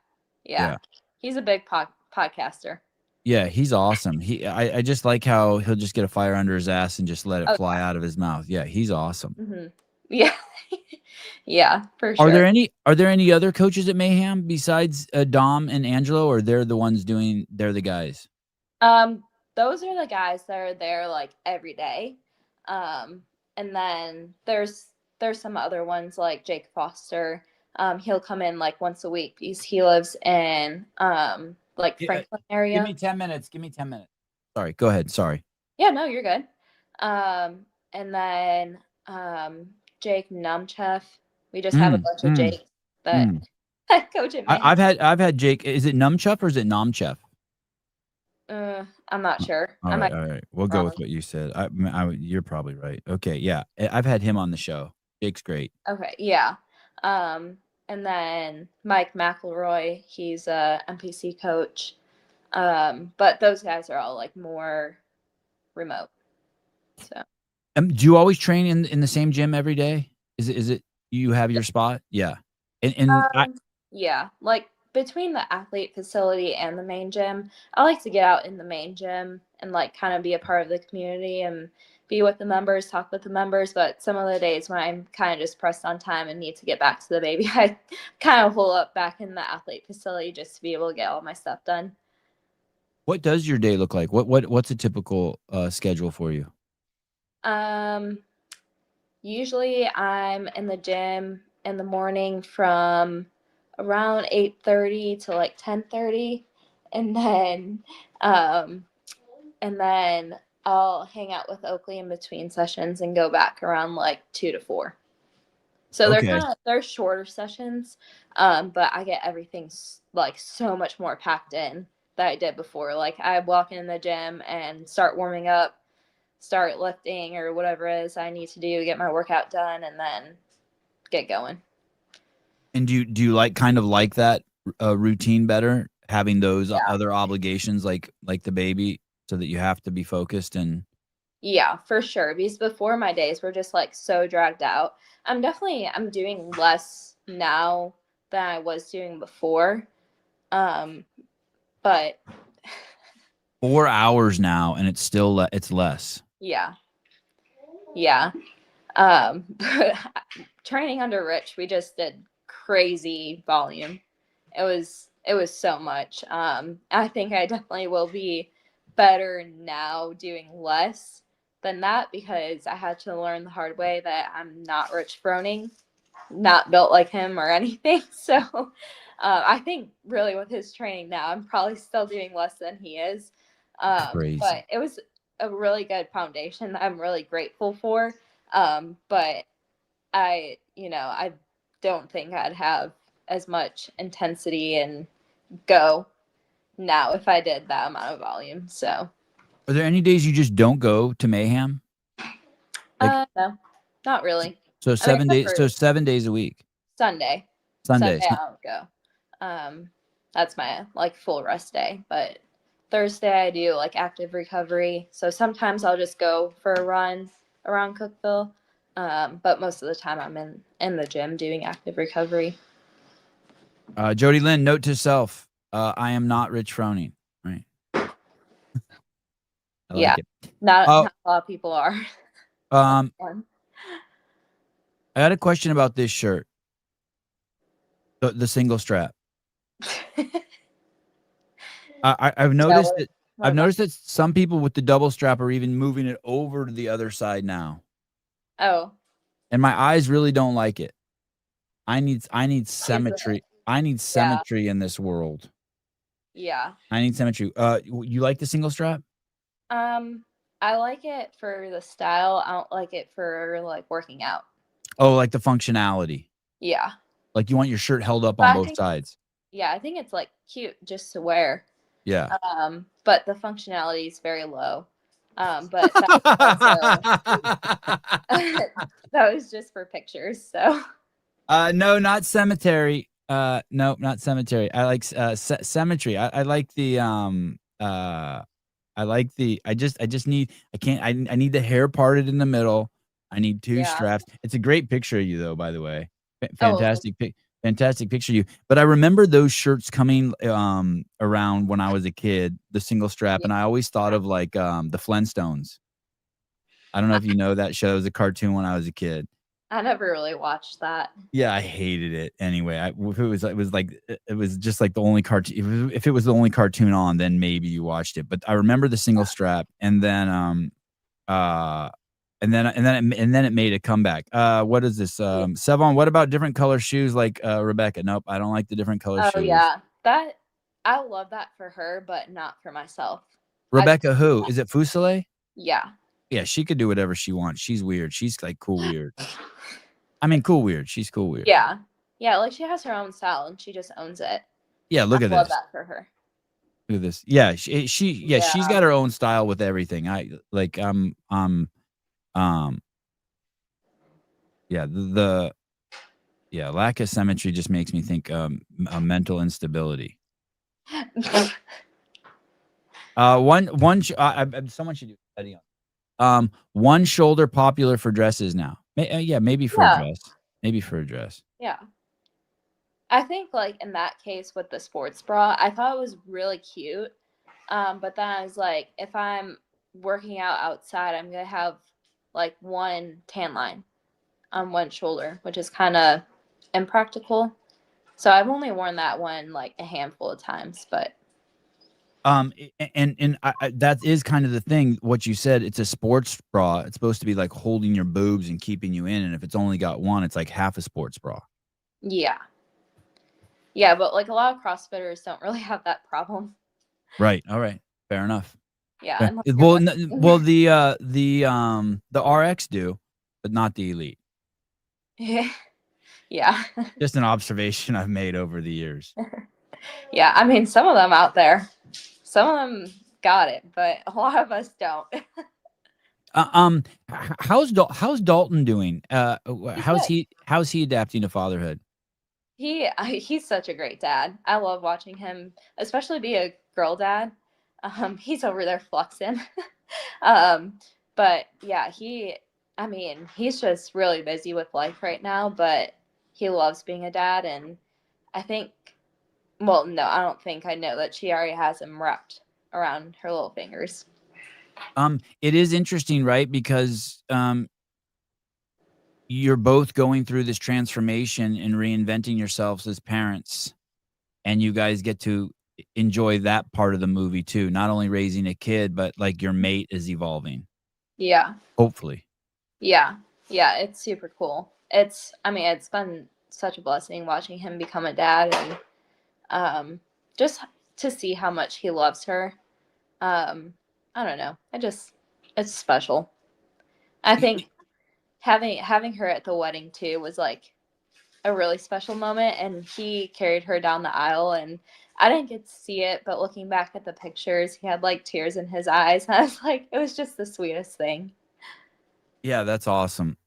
He's a big podcaster.
Yeah, he's awesome. I just like how he'll just get a fire under his ass and just let it fly out of his mouth. Yeah, he's awesome.
Mm-hmm. Yeah. Yeah, for sure.
Are there any other coaches at Mayhem besides Dom and Angelo, or they're the guys?
Those are the guys that are there like every day. And then there's some other ones like Jake Foster. He'll come in like once a week because he lives in like Franklin area.
Give me 10 minutes. Sorry, go ahead. Sorry.
Yeah, no, you're good. And then Jake Numchef. We just have a bunch of Jakes that coach at Mayhem.
I've had Jake. Is it Numchef or is it Nomchef?
I'm not sure.
All right. We'll go with what you said. You're probably right. Okay, yeah. I've had him on the show. Jake's great.
Okay, yeah. And then Mike McElroy, he's a MPC coach. But those guys are all like more remote. So.
Do you always train in the same gym every day? Is it you have your spot? Yeah.
Yeah, like between the athlete facility and the main gym, I like to get out in the main gym and like kind of be a part of the community and be with the members, talk with the members. But some of the days when I'm kind of just pressed on time and need to get back to the baby, I kind of hole up back in the athlete facility just to be able to get all my stuff done.
What does your day look like? What's a typical schedule for you?
Usually I'm in the gym in the morning from around 8:30 to like 10:30, and then I'll hang out with Oakley in between sessions and go back around like 2 to 4. So they're shorter sessions, but I get everything like so much more packed in than I did before. Like I walk in the gym and start warming up, start lifting or whatever it is I need to do to get my workout done, and then get going.
And do you like that routine better, having those other obligations like the baby, so that you have to be focused? And
yeah, for sure, because before my days were just like so dragged out. I'm doing less now than I was doing before, but
4 hours now and it's still it's less.
Yeah. Training under Rich, we just did crazy volume. It was so much. I think I definitely will be better now doing less, than that because I had to learn the hard way that I'm not Rich Froning, not built like him or anything. So I think really with his training now, I'm probably still doing less than he is.
Crazy.
But it was a really good foundation that I'm really grateful for. But I don't think I'd have as much intensity and go now if I did that amount of volume. So
Are there any days you just don't go to Mayhem? Like,
no, not really.
so 7 days. So 7 days a week.
Sunday.
Sundays.
I don't go. That's my like full rest day. But Thursday I do like active recovery. So sometimes I'll just go for a run around Cookeville. But most of the time I'm in the gym doing active recovery.
Jody Lynn, note to self: I am not Rich Froning. Right. I like it.
Not a lot of people are.
I had a question about this shirt, the single strap. I've noticed that. I've noticed that some people with the double strap are even moving it over to the other side now.
Oh.
And my eyes really don't like it. I need symmetry. I need symmetry in this world.
Yeah.
I need symmetry. You like the single strap?
I like it for the style. I don't like it for like working out.
Oh, like the functionality.
Yeah.
Like you want your shirt held up on both sides.
Yeah, I think it's like cute just to wear.
Yeah.
But the functionality is very low. But that was just for pictures. So.
No, not cemetery. No, not cemetery. I like symmetry. I like the I just need I need the hair parted in the middle. I need two straps. It's a great picture of you though, by the way. Fantastic fantastic picture of you. But I remember those shirts coming around when I was a kid, the single strap, and I always thought of like the Flintstones. I don't know if you know that show. It was a cartoon when I was a kid.
I never really watched that.
Yeah, I hated it. Anyway, if it was just like the only cartoon. If it was the only cartoon on, then maybe you watched it. But I remember the single strap, and then it made a comeback. What is this? Sevon, what about different color shoes like Rebecca? Nope, I don't like the different color shoes.
Oh yeah, that I love that for her, but not for myself.
Rebecca, who is it? Foxall?
Yeah.
Yeah, she could do whatever she wants. She's weird. She's like cool weird. I mean, cool weird. She's cool weird.
Yeah. Yeah, like she has her own style and she just owns it.
Yeah, look at this.
I love that for her.
Look at this. Yeah, she's got her own style with everything. Lack of symmetry just makes me think a mental instability. Someone should do a study on. One shoulder popular for dresses now. Maybe for a dress. Maybe for a dress.
Yeah. I think like in that case with the sports bra, I thought it was really cute. But then I was like, if I'm working out outside, I'm gonna have like one tan line on one shoulder, which is kind of impractical. So I've only worn that one like a handful of times, but
that is kind of the thing. What you said, it's a sports bra. It's supposed to be like holding your boobs and keeping you in. And if it's only got one, it's like half a sports bra.
Yeah. Yeah, but like a lot of CrossFitters don't really have that problem.
Right. All right. Fair enough.
Yeah.
Well, the RX do, but not the Elite.
Yeah.
Just an observation I've made over the years.
Yeah, I mean, some of them out there, some of them got it, but a lot of us don't.
How's Dalton doing? How's he adapting to fatherhood?
He's such a great dad. I love watching him, especially be a girl dad. He's over there flexing. But yeah, he's just really busy with life right now, but he loves being a dad. And I think, well, no, I don't think I know that she already has him wrapped around her little fingers.
It is interesting, right? Because you're both going through this transformation and reinventing yourselves as parents, and you guys get to enjoy that part of the movie too. Not only raising a kid, but like your mate is evolving.
Yeah.
Hopefully.
Yeah. Yeah. It's super cool. It's been such a blessing watching him become a dad and just to see how much he loves her. I don't know. It's special. I think having her at the wedding too was like a really special moment, and he carried her down the aisle, and I didn't get to see it, but looking back at the pictures, he had like tears in his eyes. I was like, it was just the sweetest thing.
Yeah, that's awesome.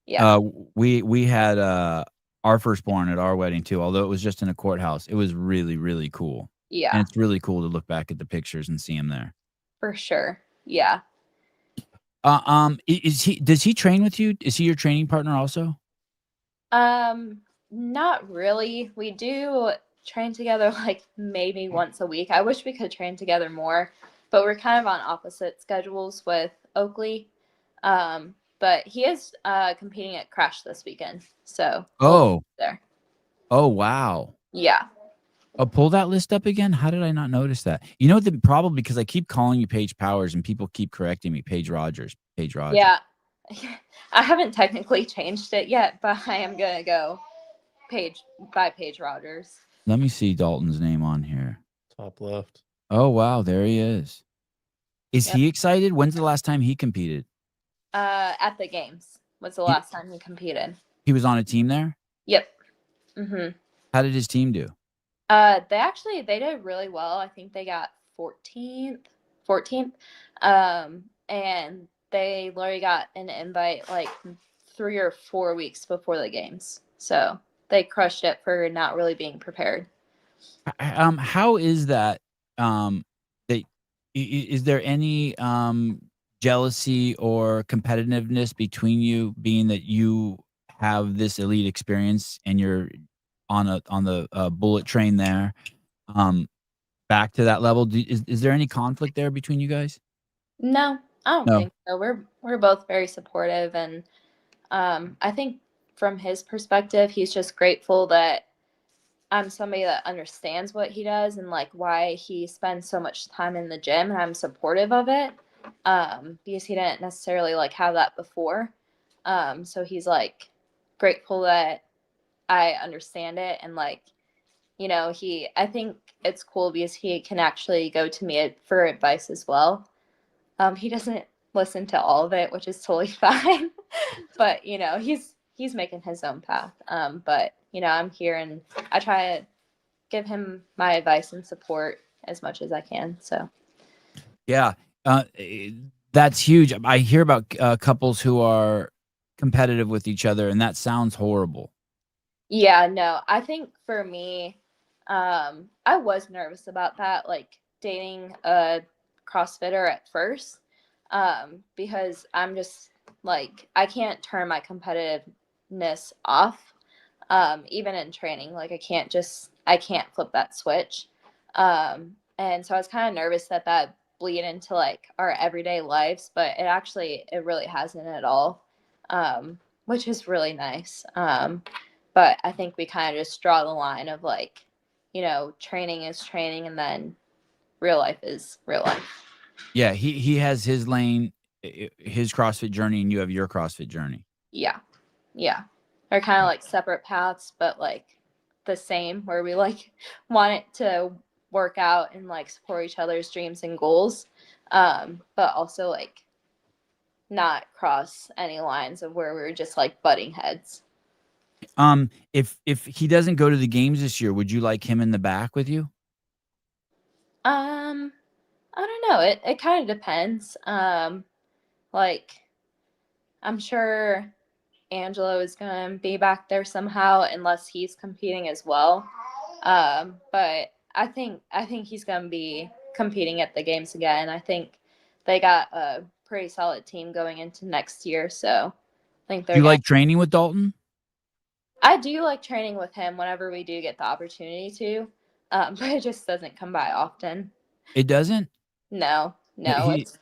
Yeah.
We had our firstborn at our wedding too, although it was just in a courthouse. It was really, really cool. And
Yeah,
it's really cool to look back at the pictures and see him there.
for sure. Yeah.
Is he does he train with you? Is he your training partner also?
Not really. We do train together like maybe once a week. I wish we could train together more, but we're kind of on opposite schedules with Oakley. But he is competing at Crash this weekend, so we'll be
Oh.
there.
Oh, wow.
Yeah.
Pull that list up again? How did I not notice that? You know, the problem because I keep calling you Paige Powers and people keep correcting me, Paige Rodgers, Paige Rodgers.
Yeah. I haven't technically changed it yet, but I am gonna go Paige Rodgers.
Let me see Dalton's name on here.
Top left.
Oh, wow, there he is. Is
Yep.
he excited? When's the last time he competed?
At the games was the last time he competed.
He was on a team there?
Yep. Mhm.
How did his team do?
They did really well. I think they got 14th. And they literally got an invite like 3 or 4 weeks before the games. So they crushed it for not really being prepared.
How is that? That is there any jealousy or competitiveness between you, being that you have this elite experience and you're on the bullet train there, back to that level? Is there any conflict there between you guys?
No, I don't
No.
think so. We're both very supportive, and I think from his perspective, he's just grateful that I'm somebody that understands what he does and like why he spends so much time in the gym, and I'm supportive of it. Because he didn't necessarily like have that before. So he's like grateful that I understand it, and like, I think it's cool because he can actually go to me for advice as well. He doesn't listen to all of it, which is totally fine. But he's making his own path. But I'm here, and I try to give him my advice and support as much as I can. So
Yeah, that's huge. I hear about couples who are competitive with each other, and that sounds horrible.
yeah, no, I think for me, I was nervous about that, like dating a CrossFitter at first, because I'm just like I can't turn my competitiveness off, even in training. Like I can't flip that switch, and so I was kind of nervous that that bleed into like our everyday lives, but it really hasn't at all, which is really nice. But I think we kind of just draw the line of like, training is training, and then real life is real life.
Yeah, he has his lane, his CrossFit journey, and you have your CrossFit journey.
Yeah. Yeah. They're kind of like separate paths, but like the same, where we like want it to work out and like support each other's dreams and goals. But also like not cross any lines of where we were just like butting heads.
If he doesn't go to the games this year, would you like him in the back with you?
Um, I don't know. It kind of depends. Like I'm sure Angelo is gonna be back there somehow unless he's competing as well. But I think he's gonna be competing at the games again. I think they got a pretty solid team going into next year, so I think
Do
they're
you
gonna.
like training with Dalton?
I do like training with him whenever we do get the opportunity to, but it just doesn't come by often.
It doesn't.
No,
Yeah,
no,
he.
it's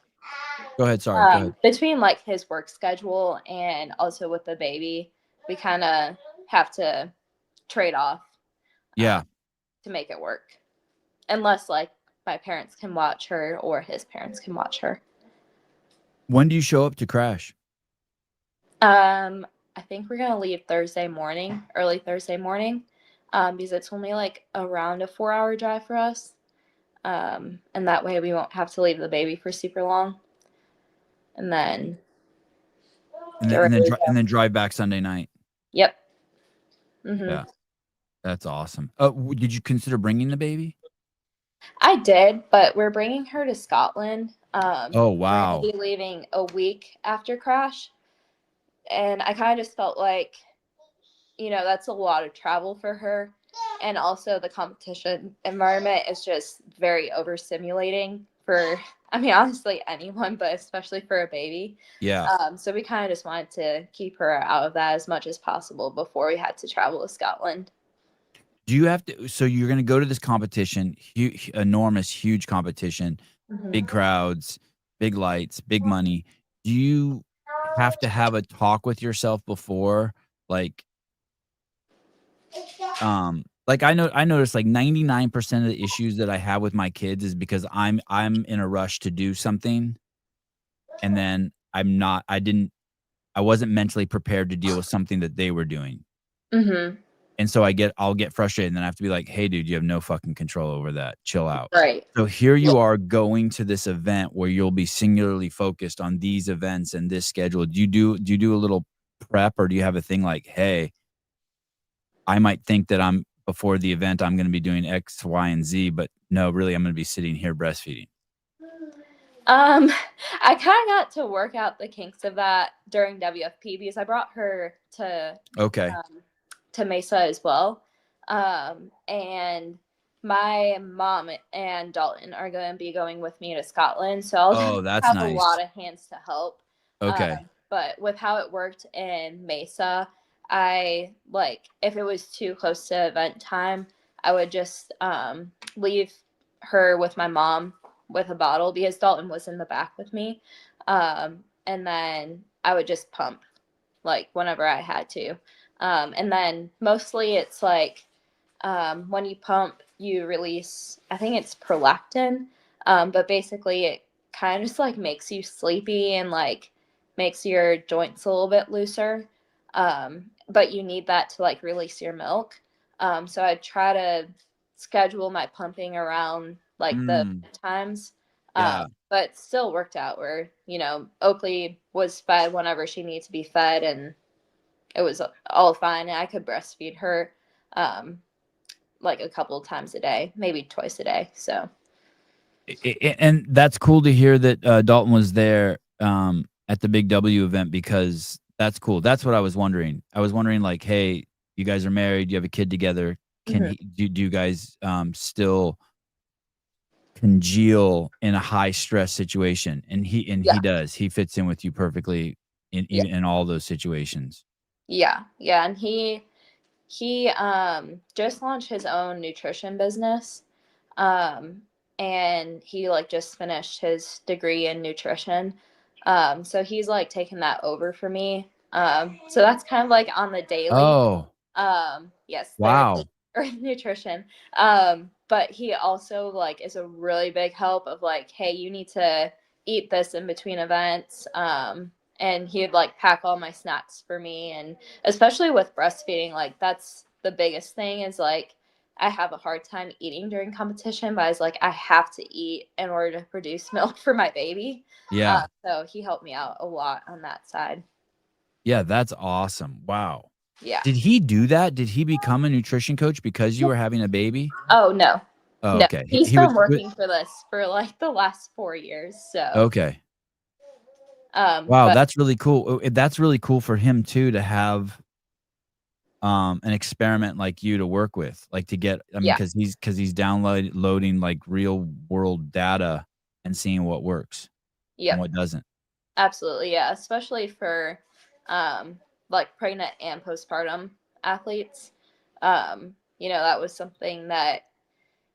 Go ahead. Sorry. Go ahead.
between like his work schedule and also with the baby, we kind of have to trade off
Yeah.
to make it work. Unless like my parents can watch her or his parents can watch her.
When do you show up to crash?
I think we're gonna leave Thursday morning, early Thursday morning, because it's only like around a 4-hour drive for us. And that way we won't have to leave the baby for super long. And then
And
get
then
ready to go.
drive back Sunday night.
Yep. Mm-hmm.
Yeah, that's awesome. Did you consider bringing the baby?
I did, but we're bringing her to Scotland.
Oh
We're gonna
wow.
be leaving a week after crash, and I kind of just felt like, that's a lot of travel for her. And also the competition environment is just very overstimulating for, I mean, honestly, anyone, but especially for a baby.
Yeah.
So we kind of just wanted to keep her out of that as much as possible before we had to travel to Scotland.
Do you have to? So you're going to go to this competition, enormous, huge competition, big
Mm-hmm.
crowds, big lights, big money. Do you have to have a talk with yourself before, like, I noticed like 99% of the issues that I have with my kids is because I'm in a rush to do something, and then I wasn't mentally prepared to deal with something that they were doing.
Mm-hmm.
And so I'll get frustrated, and then I have to be like, "Hey, dude, you have no fucking control over that. Chill out."
Right.
So here
Yeah.
you are going to this event where you'll be singularly focused on these events and this schedule. Do you do a little prep, or do you have a thing like, "Hey, I might think that before the event, I'm gonna be doing X, Y, and Z, but no, really, I'm gonna be sitting here breastfeeding."
Um, I kind of got to work out the kinks of that during WFP because I brought her
Okay.
to Mesa as well. And my mom and Dalton are going to be going with me to Scotland, so I'll
Oh, that's
have a
nice.
lot of hands to help.
Okay.
But with how it worked in Mesa, I like if it was too close to event time, I would just leave her with my mom with a bottle because Dalton was in the back with me, and then I would just pump like whenever I had to. And then mostly it's like when you pump, you release, I think it's prolactin, but basically it kind of just like makes you sleepy and like makes your joints a little bit looser. But you need that to like release your milk. So I try to schedule my pumping around like the
Mm,
times.
yeah.
But still worked out where, Oakley was fed whenever she needed to be fed and it was all fine. And I could breastfeed her um, like a couple of times a day, maybe twice a day. So,
And that's cool to hear that, Dalton was there, at the Big W event because that's cool. That's what I was wondering. I was wondering like, "Hey, you guys are married, you have a kid together. Can
mhm.
he do you guys, still congeal in a high stress situation?" And he
Yeah,
does. He fits in with you perfectly in
yeah,
even in all those situations.
yeah, yeah. And he just launched his own nutrition business. Um, and he like just finished his degree in nutrition. So he's like taking that over for me. So that's kind of like on the daily.
Oh,
Yes, therapy
wow.
or nutrition. But he also like is a really big help of like, hey, you need to eat this in between events. And he'd like pack all my snacks for me, and especially with breastfeeding, like that's the biggest thing is like I have a hard time eating during competition, but I was like, I have to eat in order to produce milk for my baby.
Yeah.
So he helped me out a lot on that side.
Yeah, that's awesome. Wow.
Yeah.
Did he do that? Did he become a nutrition coach because you were having a baby?
Oh no,
Oh,
no.
okay.
He's
He
been
would
working for this for like the last 4 years. So,
okay. Wow,
but
that's really cool. That's really cool for him too to have, an experiment like you to work with, like, to get I mean,
yeah,
because he's loading, like, real world data and seeing what works and
yep,
what doesn't.
absolutely, yeah. Especially for like pregnant and postpartum athletes. That was something that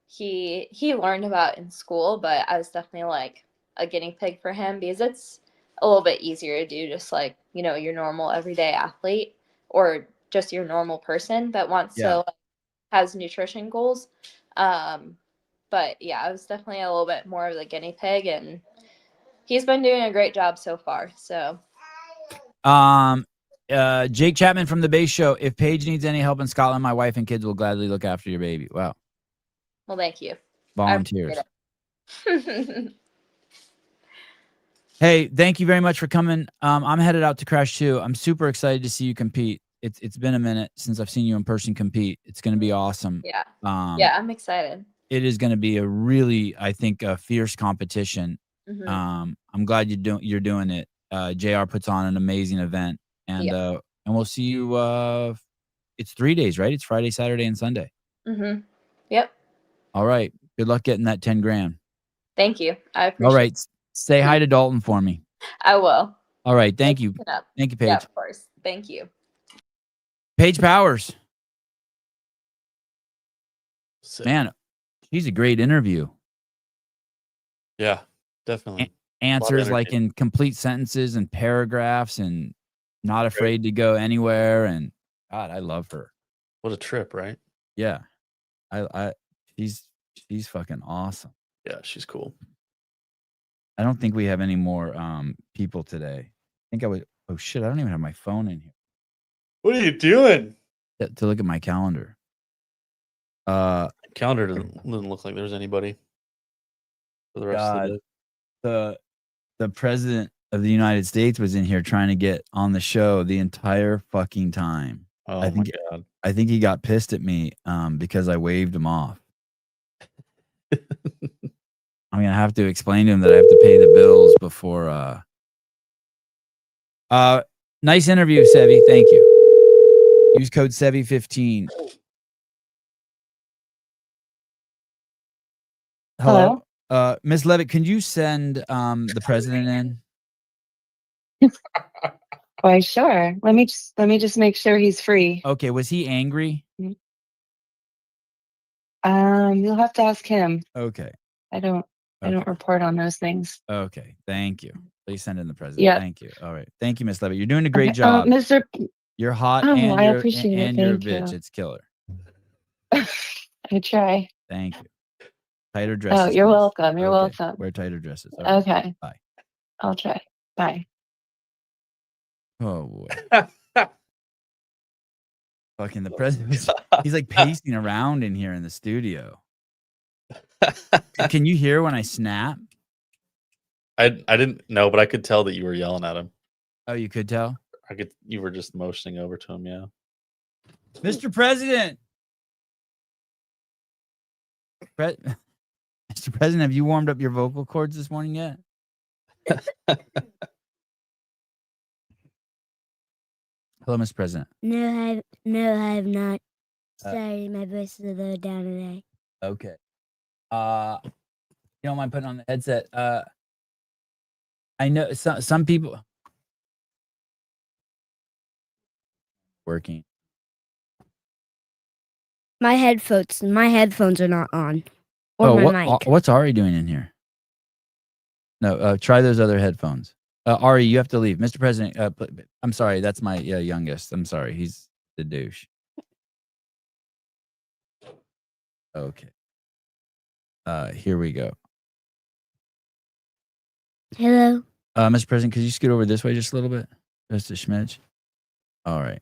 he learned about in school, but I was definitely like a guinea pig for him because it's a little bit easier to do just like, your normal everyday athlete or just your normal person that wants
Yeah.
to like, has nutrition goals. Um, but yeah, I was definitely a little bit more of the guinea pig and He's been doing a great job so far. So.
Jake Chapman from the Base Show. If Paige needs any help in Scotland, my wife and kids will gladly look after your baby. Wow.
Well, thank you.
Volunteers. Hey, thank you very much for coming. I'm headed out to Crash 2. I'm super excited to see you compete. It's been a minute since I've seen you in person compete. It's going to be awesome.
Yeah. Yeah, I'm excited.
It is going to be a really, I think, a fierce competition.
Mm-hmm.
I'm glad you're doing it. JR puts on an amazing event, and we'll see you. It's 3 days, right? It's Friday, Saturday, and Sunday.
Mm-hmm. Yep.
All right. Good luck getting that 10 grand.
Thank you. I appreciate it.
All right. Say hi to Dalton for me.
I will.
All right. Thank you. Thank you, Paige.
Yeah, of course. Thank you.
Paige Powers. Man, she's a great interview.
Yeah, definitely.
Answers like in complete sentences and paragraphs and not afraid to go anywhere. And God, I love her.
What a trip, right?
Yeah. She's fucking awesome.
Yeah, she's cool.
I don't think we have any more people today. I think oh shit, I don't even have my phone in here.
What are you doing?
To look at my calendar.
Calendar doesn't look like there's anybody for the rest of the
the president of the United States was in here trying to get on the show the entire fucking time.
Oh my God.
I think he got pissed at me because I waved him off. I'm gonna have to explain to him that I have to pay the bills before. Nice interview, Sevi. Thank you. Use code Sevi15. Hello. Miss Levitt, can you send the president in?
Why, sure. Let me just make sure he's free.
Okay. Was he angry?
You'll have to ask him.
Okay.
I don't report on those things.
Okay. Thank you. Please send in the president.
Yeah.
Thank you. All right. Thank you, Miss Levitt. You're doing a great job.
Mr.
You're hot
Oh,
and
I
you're
appreciate it.
you're a
Thank
bitch.
you.
It's killer.
I try.
Thank you. Tighter dresses.
Oh, you're
please.
welcome. You're
Okay.
welcome.
Wear tighter dresses. All right.
Okay.
Bye.
I'll try. Bye.
Oh boy. Fucking the president. He's like pacing around in here in the studio. Can you hear when I snap?
I didn't know, but I could tell that you were yelling at him.
Oh, you could tell?
You were just motioning over to him, yeah.
Mr. President. Mr. President, have you warmed up your vocal cords this morning yet? Hello, Mr. President.
No, I have not. Sorry, my voice is a little down today.
Okay. You don't mind putting on the headset? I know some people working.
My headphones are not on. Or my mic.
What's Ari doing in here? No, try those other headphones. Ari, you have to leave. Mr. President, I'm sorry. That's my youngest. I'm sorry. He's the douche. Okay. Here we go.
Hello.
Mr. President, could you scoot over this way just a little bit? Just a smidge. All right.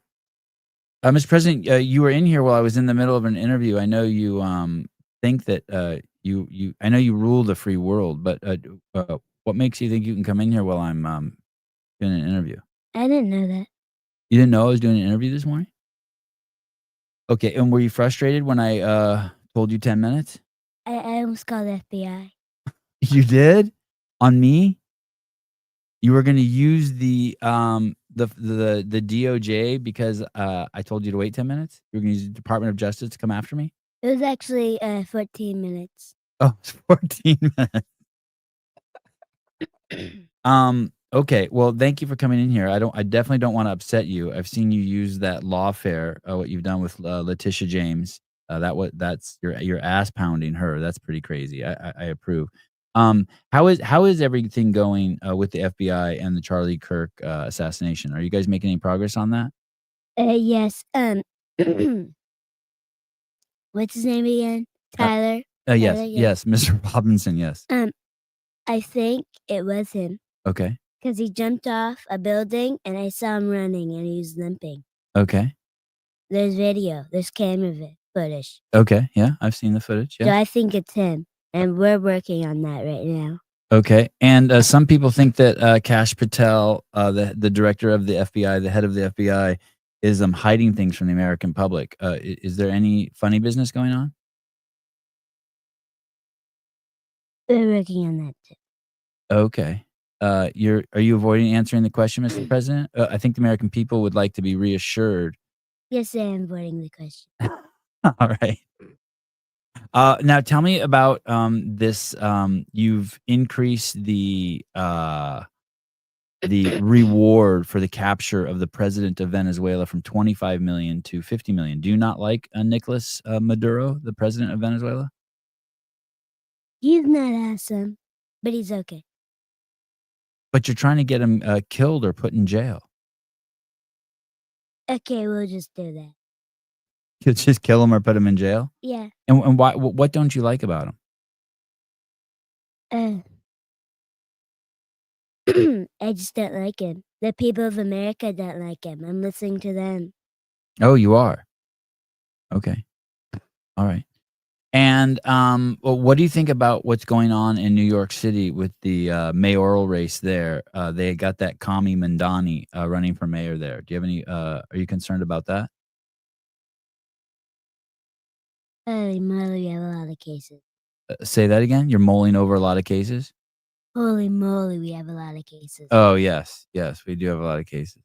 Mr. President, you were in here while I was in the middle of an interview. I know you think that I know you rule the free world, but what makes you think you can come in here while I'm doing an interview?
I didn't know that.
You didn't know I was doing an interview this morning? Okay, and were you frustrated when I told you 10 minutes?
I almost called the FBI.
You did? On me? You were going to use the DOJ because I told you to wait 10 minutes? You were going to use the Department of Justice to come after me?
It was actually 14 minutes.
Oh, it's 14 minutes. Okay. Well, thank you for coming in here. I definitely don't want to upset you. I've seen you use that lawfare, what you've done with Letitia James. That's your ass pounding her. That's pretty crazy. I approve. How is everything going with the FBI and the Charlie Kirk assassination? Are you guys making any progress on that?
Yes. What's his name again? Tyler.
Yes,
Tyler,
yes, Mr. Robinson. Yes.
I think it was him
Okay.
because he jumped off a building and I saw him running and he was limping.
Okay.
There's video. There's camera footage.
Okay. Yeah, I've seen the footage.
So
Yeah.
I think it's him. And we're working on that right now.
Okay. And some people think that Kash Patel, the director of the FBI, the head of the FBI, is hiding things from the American public. Is there any funny business going on?
We're working on that too.
Okay. Are you avoiding answering the question, Mr. President? I think the American people would like to be reassured.
Yes, I am avoiding the question.
All right. Now tell me about this. You've increased the reward for the capture of the president of Venezuela from 25 million to 50 million. Do you not like Nicolas Maduro, the president of Venezuela?
He's not awesome, but he's okay.
But you're trying to get him killed or put in jail.
Okay, we'll just do that.
You'll just kill him or put him in jail?
Yeah.
And why? What don't you like about him?
I just don't like him. The people of America don't like him. I'm listening to them.
Oh, you are? Okay. All right. And well, what do you think about what's going on in New York City with the mayoral race there? They got that Kami Mandani running for mayor there. Do you have any? Are you concerned about that?
Holy moly, we have a lot of cases.
Say that again. You're mulling over a lot of cases.
Holy moly, we have a lot of cases.
Oh yes, yes, we do have a lot of cases.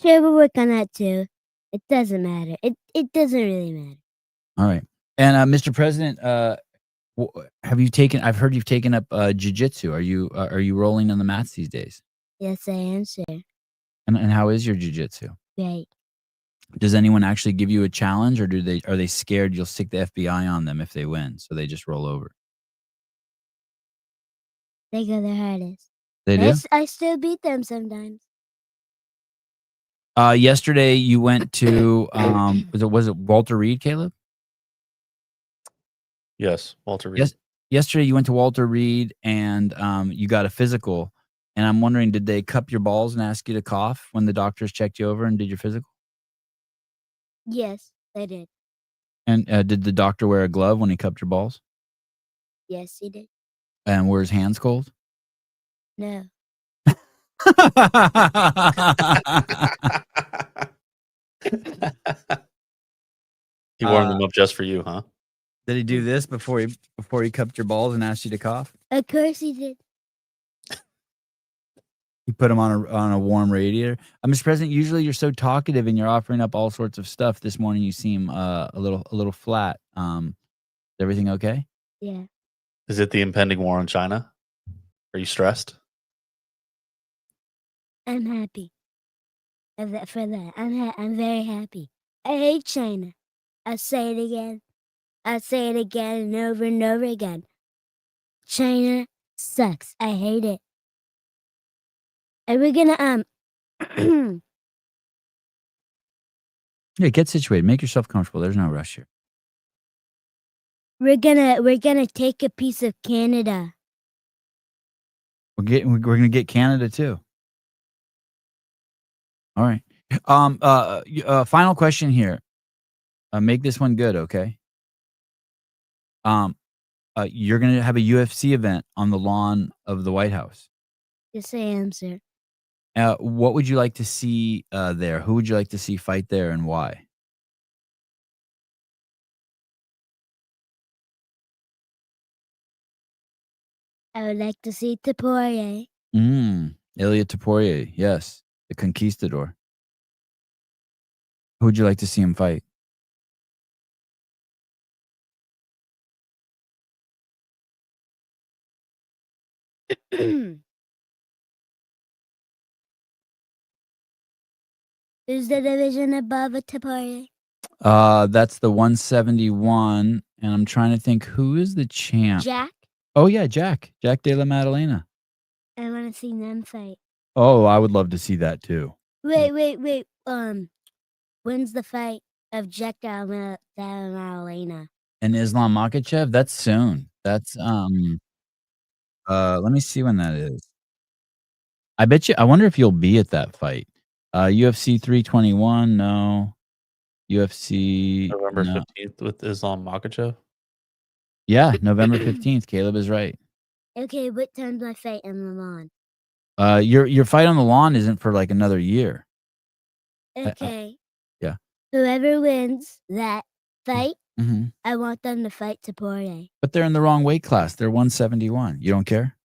Sure, we'll work on that too. It doesn't matter. It doesn't really matter.
All right. And Mr. President, have you taken? I've heard you've taken up jiu-jitsu. Are you rolling on the mats these days?
Yes, I am, sir.
And how is your jiu-jitsu?
Great.
Does anyone actually give you a challenge, or are they scared you'll stick the FBI on them if they win, so they just roll over?
They go their hardest.
They do.
I still beat them sometimes.
Yesterday you went to was it Walter Reed, Caleb?
Yes, Walter Reed.
Yes. Yesterday you went to Walter Reed and you got a physical, and I'm wondering, did they cup your balls and ask you to cough when the doctors checked you over and did your physical?
Yes, they did.
And did the doctor wear a glove when he cupped your balls?
Yes, he did.
And were his hands cold?
No.
He warmed them up just for you, huh?
Did he do this before he cupped your balls and asked you to cough?
Of course he did.
You put him on a warm radiator. Mr. President, usually you're so talkative and you're offering up all sorts of stuff. This morning you seem a little flat. Is everything okay?
Yeah.
Is it the impending war on China? Are you stressed?
I'm happy for that. I'm very happy. I hate China. I'll say it again. I'll say it again and over again. China sucks. I hate it. And we're gonna
Yeah, get situated. Make yourself comfortable. There's no rush here.
we're gonna take a piece of Canada.
We're gonna get Canada too. All right. Final question here. Make this one good, okay? You're gonna have a UFC event on the lawn of the White House.
Yes, I am, sir.
What would you like to see there? Who would you like to see fight there, and why?
I would like to see Taporia.
Ilya Taporia, yes, the conquistador. Who would you like to see him fight?
Who's the division above Taporia?
That's the 171, and I'm trying to think who is the champ.
Jack?
Oh yeah, Jack de la Maddalena.
I want to see them fight.
Oh, I would love to see that too.
Wait. When's the fight of Jack de la Maddalena?
And Islam Makhachev, that's soon. That's let me see when that is. I bet you. I wonder if you'll be at that fight. UFC 321, no. UFC,
November
no.
15th with Islam Makhachev.
Yeah, November 15th. Caleb is right.
Okay, what time's my fight on the lawn?
Your fight on the lawn isn't for like another year.
Okay.
Yeah.
Whoever wins that fight,
Mm-hmm.
I want them to fight to Poirier.
But they're in the wrong weight class. They're 171. You don't care?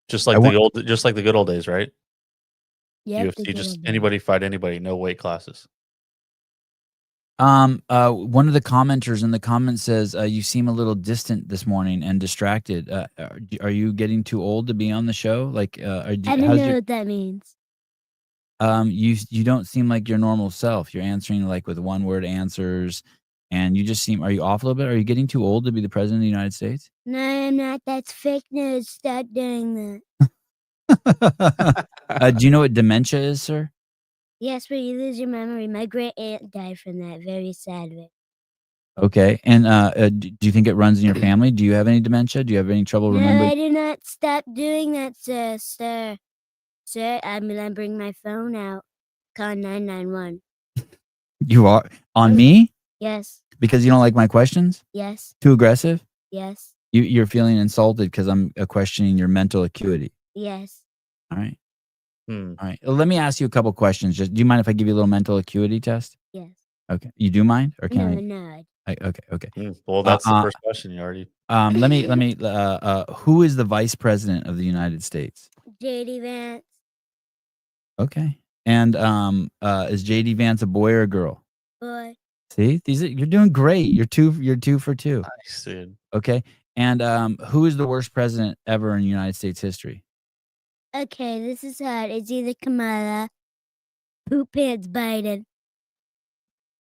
Just like the good old days, right?
Yep,
UFC, just anybody fight anybody, no weight classes.
One of the commenters in the comments says you seem a little distant this morning and distracted. Are you getting too old to be on the show? Like,
I don't know what that means.
You don't seem like your normal self. You're answering like with one word answers, and you just seem. Are you off a little bit? Are you getting too old to be the president of the United States?
No, I'm not. That's fake news. Stop doing
Do you know what dementia is, sir?
Yes, where you lose your memory. My great aunt died from that. Very sad.
Okay, and do you think it runs in your family? Do you have any dementia? Do you have any trouble
No,
remembering?
I do not. Stop doing that, sir. Sir, I'm gonna bring my phone out. Call 991.
You are on me
Yes,
because you don't like my questions?
yes,
Too aggressive?
yes,
You're feeling insulted because I'm questioning your mental acuity.
yes.
All right.
Hmm.
All right. Let me ask you a couple questions. Just, do you mind if I give you a little mental acuity test?
Yes.
Okay. You do mind, or can
No, no.
okay.
Well, that's the first question you already.
Let me. Who is the vice president of the United States?
JD Vance.
Okay. And is JD Vance a boy or a girl?
Boy.
See, you're doing great. You're two for two.
Nice, dude.
Okay. And who is the worst president ever in United States history?
Okay, this is hard. It's either Kamala, Poop Pants Biden,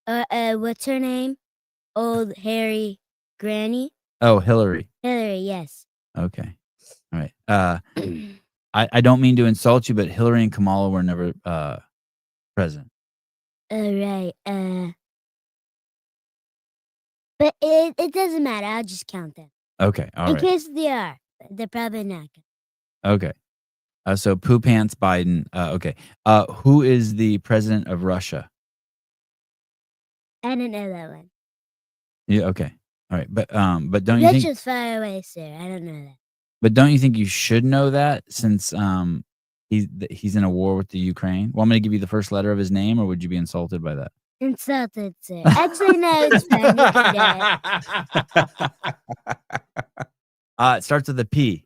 what's her name? Old Harry Granny?
Oh, Hillary.
Hillary, yes.
Okay. All right. I don't mean to insult you, but Hillary and Kamala were never president.
All right. But it doesn't matter. I'll just count them.
Okay. All
In
right.
case they are. They're probably not.
Okay. So Poo Pants Biden. Okay. Who is the president of Russia?
I don't know that one.
Yeah. Okay. All right. But don't you think?
Russia's far away, sir. I don't know that.
But don't you think you should know that since he's in a war with the Ukraine? Want me to give you the first letter of his name, or would you be insulted by that?
Insulted, sir. Actually, no, it's fine. You can do it.
It starts with a P.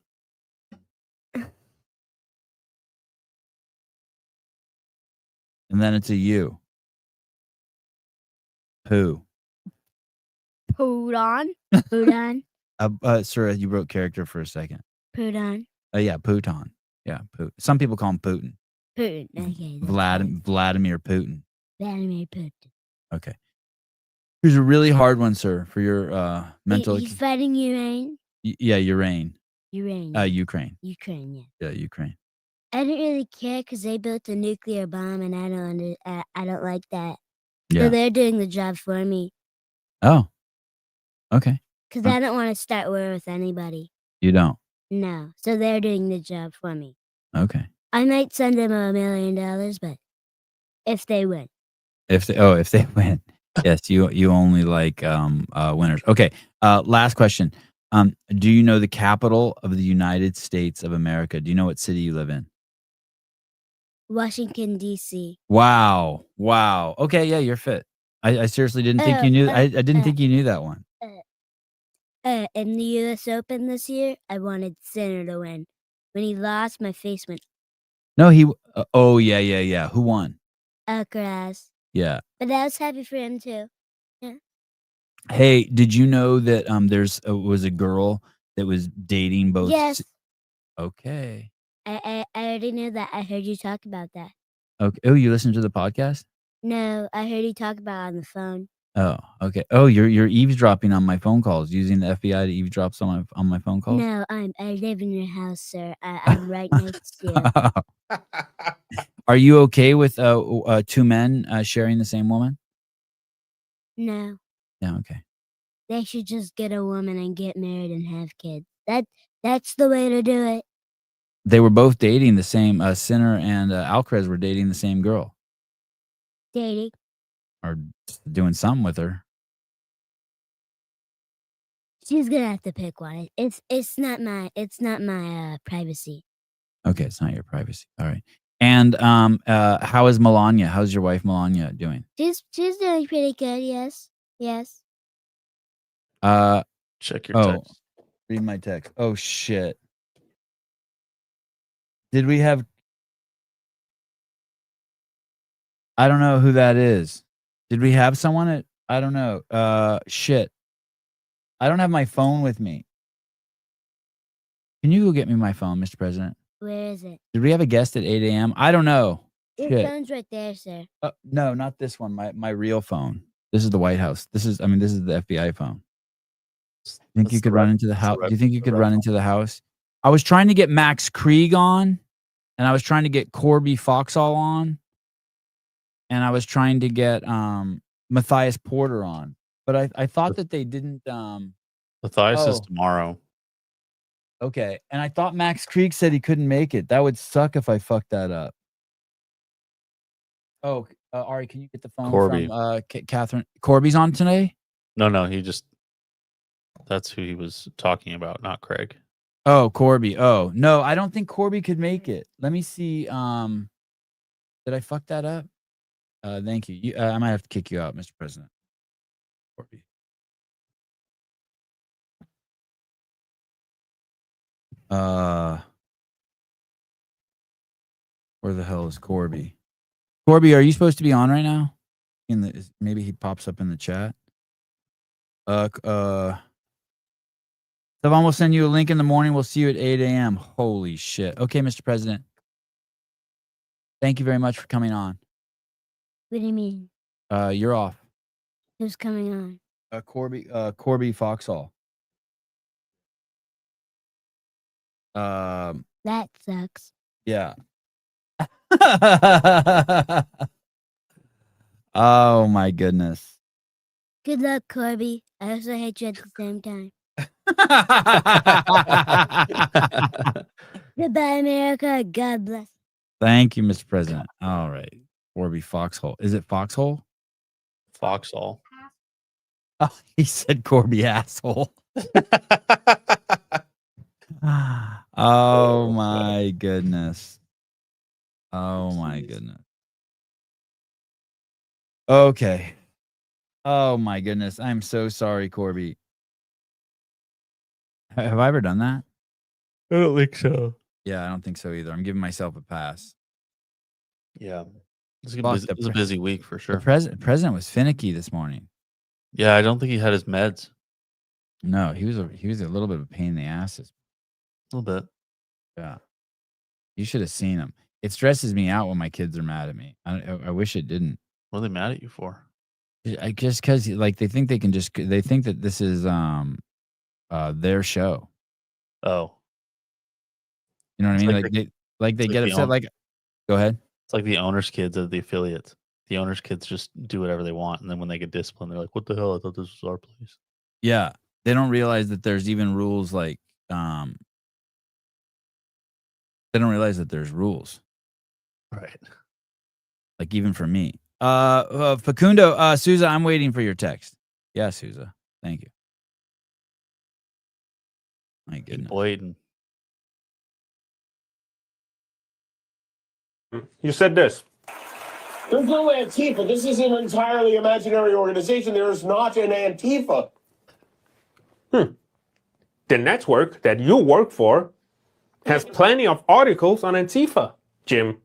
And then it's a U. Poo.
Pudon. Pudon.
Sir, you wrote character for a second.
Pudon.
Yeah, Putin. Yeah, Putin. Some people call him Putin.
Putin. Okay.
Vladimir Putin.
Vladimir Putin.
Okay. Here's a really hard one, sir, for your mental.
He's fighting Ukraine.
Yeah, Ukraine.
Ukraine.
Ukraine.
Ukraine, yeah.
Yeah, Ukraine.
I don't really care because they built a nuclear bomb, and I don't like that.
Yeah.
So they're doing the job for me.
Oh. Okay.
Because I don't want to start war with anybody.
You don't.
No. So they're doing the job for me.
Okay.
I might send them $1 million, but if they win.
If they win. Yes, you only like winners. Okay. Last question. Do you know the capital of the United States of America? Do you know what city you live in?
Washington, D.C.
Wow. Okay, yeah, you're fit. I seriously didn't think you knew. I didn't think you knew that one.
In the U.S. Open this year, I wanted Sinner to win. When he lost, my face went.
No, he. Oh yeah. Who won?
Alcaraz.
Yeah.
But I was happy for him too. Yeah.
Hey, did you know that there's was a girl that was dating both?
Yes.
Okay.
I already knew that. I heard you talk about that.
Okay. Oh, you listened to the podcast?
No, I heard you talk about it on the phone.
Oh, okay. Oh, you're eavesdropping on my phone calls, using the FBI to eavesdrop on my phone calls?
No, I live in your house, sir. I'm right next to you.
Are you okay with two men sharing the same woman?
No.
Yeah, okay.
They should just get a woman and get married and have kids. That's the way to do it.
They were both dating the same. Sinner and Alcrez were dating the same girl,
Dating.
or doing something with her.
She's gonna have to pick one. It's not my privacy.
Okay, it's not your privacy. All right. And how is Melania? How's your wife Melania doing?
She's doing pretty good. Yes.
Check your text.
Read my text. Oh shit. Did we have? I don't know who that is. Did we have someone at? I don't know. Shit. I don't have my phone with me. Can you go get me my phone, Mr. President?
Where is it?
Did we have a guest at 8 a.m.? I don't know.
Your
Shit.
phone's right there, sir.
No, not this one. My real phone. This is the White House. This is the FBI phone. Think you could run into the house? Do you think you could run into the house? I was trying to get Max Krieg on, and I was trying to get Korby Foxall on, and I was trying to get Matthias Porter on, but I thought that they didn't.
Matthias is tomorrow.
Okay, and I thought Max Krieg said he couldn't make it. That would suck if I fucked that up. Oh, Ari, can you get the phone
Korby.
from Catherine? Corby's on today?
No, he just. That's who he was talking about, not Craig.
Oh, Korby. Oh, no, I don't think Korby could make it. Let me see. Did I fuck that up? Thank you. I might have to kick you out, Mr. President. Korby. Where the hell is Korby? Korby, are you supposed to be on right now? Maybe he pops up in the chat. Savam will send you a link in the morning. We'll see you at 8 a.m. Holy shit. Okay, Mr. President. Thank you very much for coming on.
What do you mean?
You're off.
Who's coming on?
Korby Foxall.
That sucks.
Yeah. Oh my goodness.
Good luck, Korby. I also hate you at the same time. Goodbye, America. God bless.
Thank you, Mr. President. All right. Korby Foxhole. Is it Foxhole?
Foxall.
Oh, he said Korby asshole. Oh my goodness. Oh my goodness. Okay. Oh my goodness. I'm so sorry, Korby. Have I ever done that?
I don't think so.
Yeah, I don't think so either. I'm giving myself a pass.
Yeah. It's a busy week for sure.
The president was finicky this morning.
Yeah, I don't think he had his meds.
No, he was a little bit of a pain in the ass.
A little bit.
Yeah. You should have seen him. It stresses me out when my kids are mad at me. I wish it didn't.
What are they mad at you for?
Just because like they think that this is their show.
Oh.
You know what I mean?
Like
they get upset. Go ahead.
It's like the owner's kids of the affiliates. The owner's kids just do whatever they want, and then when they get disciplined, they're like, "What the hell? I thought this was our place."
Yeah, they don't realize that there's even rules. Like, they don't realize that there's rules.
Right.
Like even for me. Facundo, Souza, I'm waiting for your text. Yeah, Souza. Thank you. My goodness.
Waiting.
You said this. There's no Antifa. This is an entirely imaginary organization. There is not an Antifa. The network that you work for has plenty of articles on Antifa, Jim.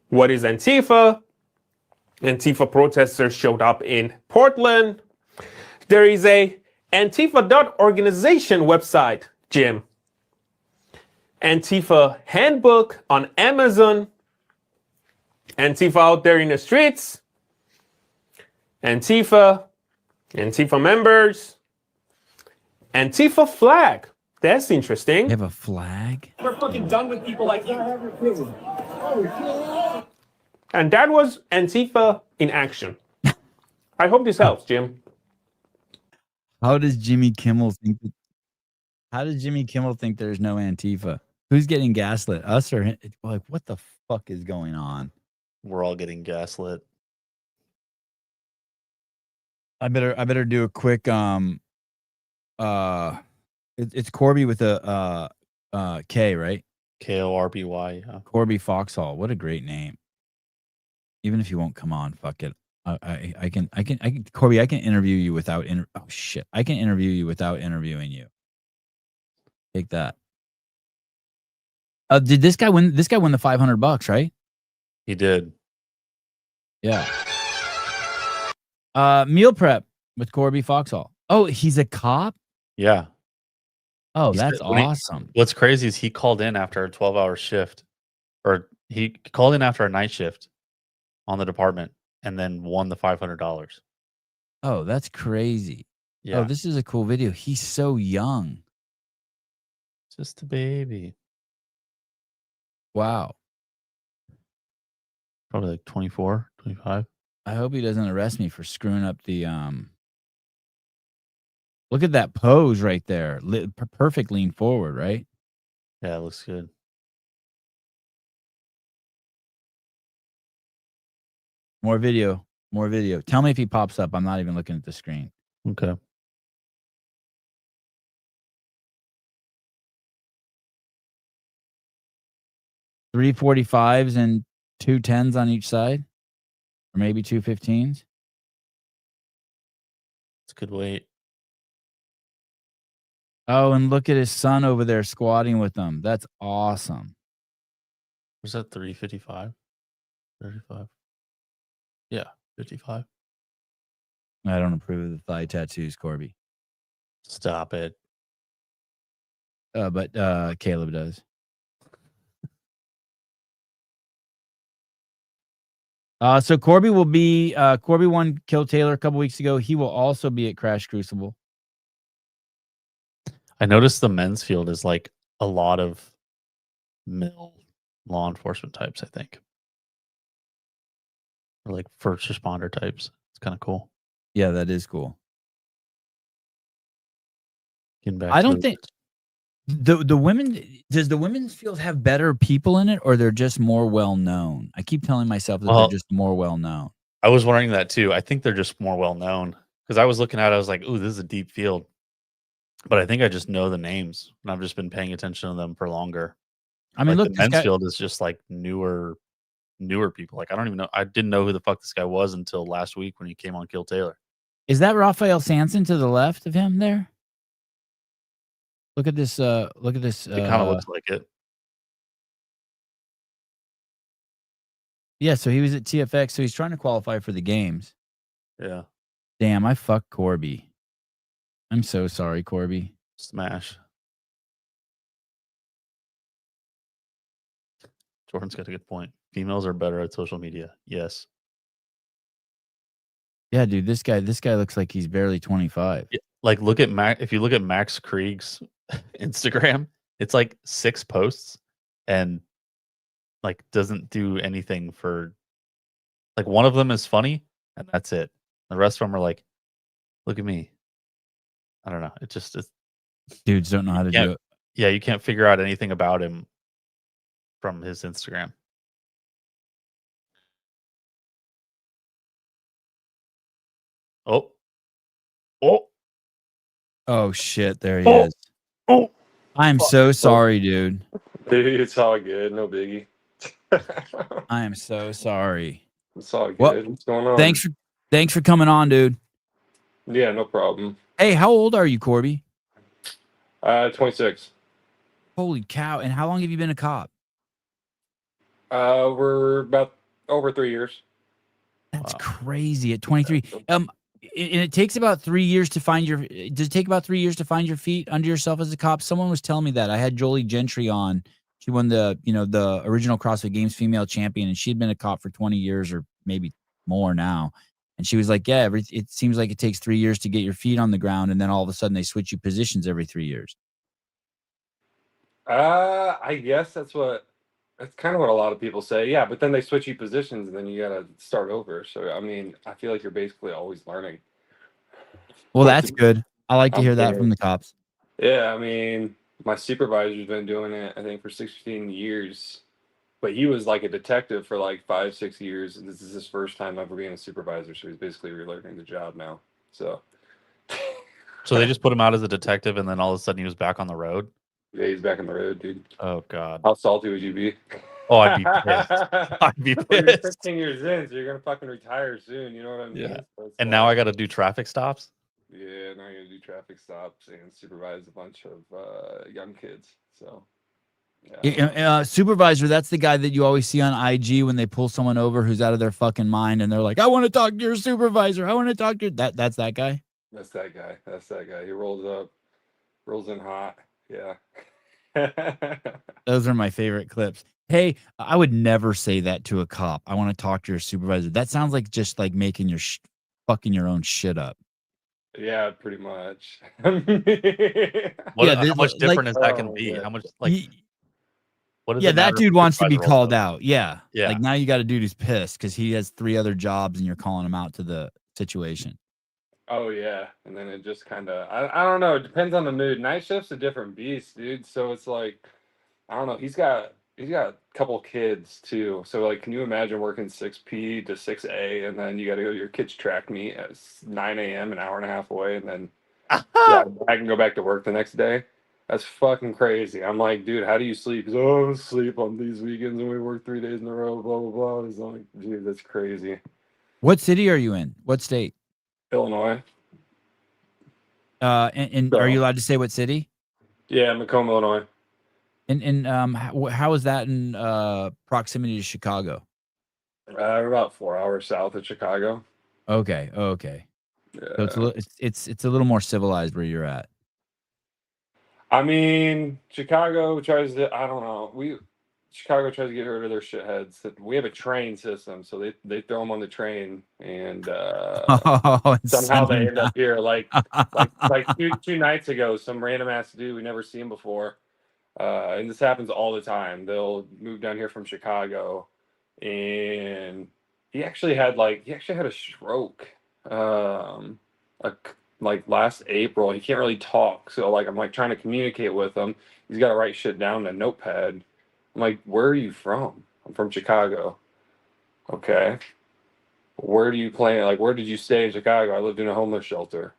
What is Antifa? Antifa protesters showed up in Portland. There is a Antifa.organization website, Jim. Antifa handbook on Amazon. Antifa out there in the streets. Antifa members. Antifa flag. That's interesting.
They have a flag?
We're fucking done with people like that. And that was Antifa in action. I hope this helps, Jim.
How does Jimmy Kimmel think? How does Jimmy Kimmel think there's no Antifa? Who's getting gaslit? Us or him? Like, what the fuck is going on?
We're all getting gaslit.
I better do a quick it's Korby with a K, right?
Korby. Yeah.
Korby Foxall. What a great name. Even if you won't come on, fuck it. I can Korby, I can interview you without oh shit. I can interview you without interviewing you. Take that. Did this guy win? This guy won the $500, right?
He did.
Yeah. Meal prep with Korby Foxall. Oh, he's a cop?
Yeah.
Oh,
He
that's
said when he-
awesome.
What's crazy is he called in after a 12-hour shift, or he called in after a night shift on the department and then won the $500.
Oh, that's crazy.
Yeah.
Oh, this is a cool video. He's so young.
Just a baby.
Wow.
Probably like 24, 25.
I hope he doesn't arrest me for screwing up the Look at that pose right there. Perfect lean forward, right?
Yeah, it looks good.
More video. More video. Tell me if he pops up. I'm not even looking at the screen.
Okay.
Three 45s and 2 10s on each side, or maybe 2 15s.
It's a good weight.
Oh, and look at his son over there squatting with them. That's awesome.
Was that 355? 35? Yeah, 55.
I don't approve of the thigh tattoos, Korby.
Stop it.
But Caleb does. So Korby will be Korby won Kill Taylor a couple weeks ago. He will also be at Crash Crucible.
I noticed the men's field is like a lot of male law enforcement types, I think. Or like first responder types. It's kind of cool.
Yeah, that is cool.
Getting back
I
to
don't think the women, does the women's field have better people in it, or they're just more well known? I keep telling myself that they're just more well known.
I was wondering that too. I think they're just more well known because I was looking at it, I was like, ooh, this is a deep field. But I think I just know the names and I've just been paying attention to them for longer.
I mean,
like
look,
the men's field is just like newer people. Like I don't even know. I didn't know who the fuck this guy was until last week when he came on Kill Taylor.
Is that Raphael Sanson to the left of him there? Look at this. Look at this.
It kind of looks like it.
Yeah, so he was at TFX, so he's trying to qualify for the games.
Yeah.
Damn, I fucked Korby. I'm so sorry, Korby.
Smash. Jordan's got a good point. Females are better at social media. Yes.
Yeah, dude, this guy looks like he's barely 25.
Yeah, like look at Max. If you look at Max Krieg's Instagram, it's like 6 posts and like doesn't do anything for like one of them is funny and that's it. The rest of them are like, look at me. I don't know. It just is.
Dudes don't know how to do it.
Yeah, you can't figure out anything about him from his Instagram. Oh.
Oh shit, there he is.
Oh,
I'm so sorry, dude.
Dude, it's all good. No biggie.
I am so sorry.
It's all good.
What?
What's going on?
Thanks for coming on, dude.
Yeah, no problem.
Hey, how old are you, Korby?
26.
Holy cow! And how long have you been a cop?
We're about over 3 years.
That's crazy. At 23, and it takes about 3 years to find your. Does it take about 3 years to find your feet under yourself as a cop? Someone was telling me that. I had Jolie Gentry on. She won the original CrossFit Games female champion, and she had been a cop for 20 years or maybe more now. And she was like, "Yeah, it seems like it takes 3 years to get your feet on the ground, and then all of a sudden they switch you positions every 3 years."
I guess that's what That's kind of what a lot of people say. Yeah, but then they switch you positions and then you gotta start over. So I mean, I feel like you're basically always learning.
Well, that's good. I like to
I'm
hear that
kidding.
from the cops.
Yeah, I mean, my supervisor's been doing it, I think, for 16 years. But he was like a detective for like 5, 6 years, and this is his first time ever being a supervisor. So he's basically relearning the job now. So
So they just put him out as a detective, and then all of a sudden he was back on the road.
yeah, he's back on the road, dude.
Oh God.
How salty would you be?
Oh, I'd be pissed. I'd be
Well, you're
pissed.
15 years in, so you're gonna fucking retire soon. You know what I mean?
Yeah.
So it's
And now I
like-
got to do traffic stops.
Yeah, now you're gonna do traffic stops and supervise a bunch of young kids. So yeah.
Supervisor, that's the guy that you always see on IG when they pull someone over who's out of their fucking mind and they're like, I want to talk to your supervisor. I want to talk to that's that guy.
That's that guy. That's that guy. He rolls up, rolls in hot. Yeah.
Those are my favorite clips. Hey, I would never say that to a cop. I want to talk to your supervisor. That sounds like just like making your fucking your own shit up.
Yeah, pretty much.
What?
Yeah,
How
there's,
much
like-
different is that
Oh,
can be?
yeah.
How much like? What is
Yeah,
it matter
that
if
dude
the
wants to be
supervisor rolls
called
up?
out. Yeah.
Yeah.
Like now you got a dude who's pissed because he has 3 other jobs and you're calling him out to the situation.
Oh yeah, and then it just kind of I don't know. It depends on the mood. Night shift's a different beast, dude. So it's like I don't know. He's got a couple kids too. So like, can you imagine working 6 p to 6 a, and then you got to go to your kids' track meet at 9 a.m., an hour and a half away, and then yeah, I can go back to work the next day. That's fucking crazy. I'm like, dude, how do you sleep? He's, oh, I don't sleep on these weekends and we work 3 days in a row. Blah blah blah. He's like, dude, that's crazy.
What city are you in? What state?
Illinois.
And are you allowed to say what city?
Yeah, Macomb, Illinois.
And how is that in proximity to Chicago?
We're about 4 hours south of Chicago.
Okay. So it's a little it's a little more civilized where you're at.
I mean, Chicago tries to. I don't know. Chicago tries to get rid of their shitheads. We have a train system, so they throw them on the train, and
And
somehow
send
they
them
end up here. Like two nights ago, some random ass dude we never seen before, and this happens all the time. They'll move down here from Chicago, and he actually had a stroke. Like last April, he can't really talk. So like I'm like trying to communicate with him. He's got to write shit down in a notepad. I'm like, where are you from? I'm from Chicago. Okay. Where do you plan? Like, where did you stay in Chicago? I lived in a homeless shelter.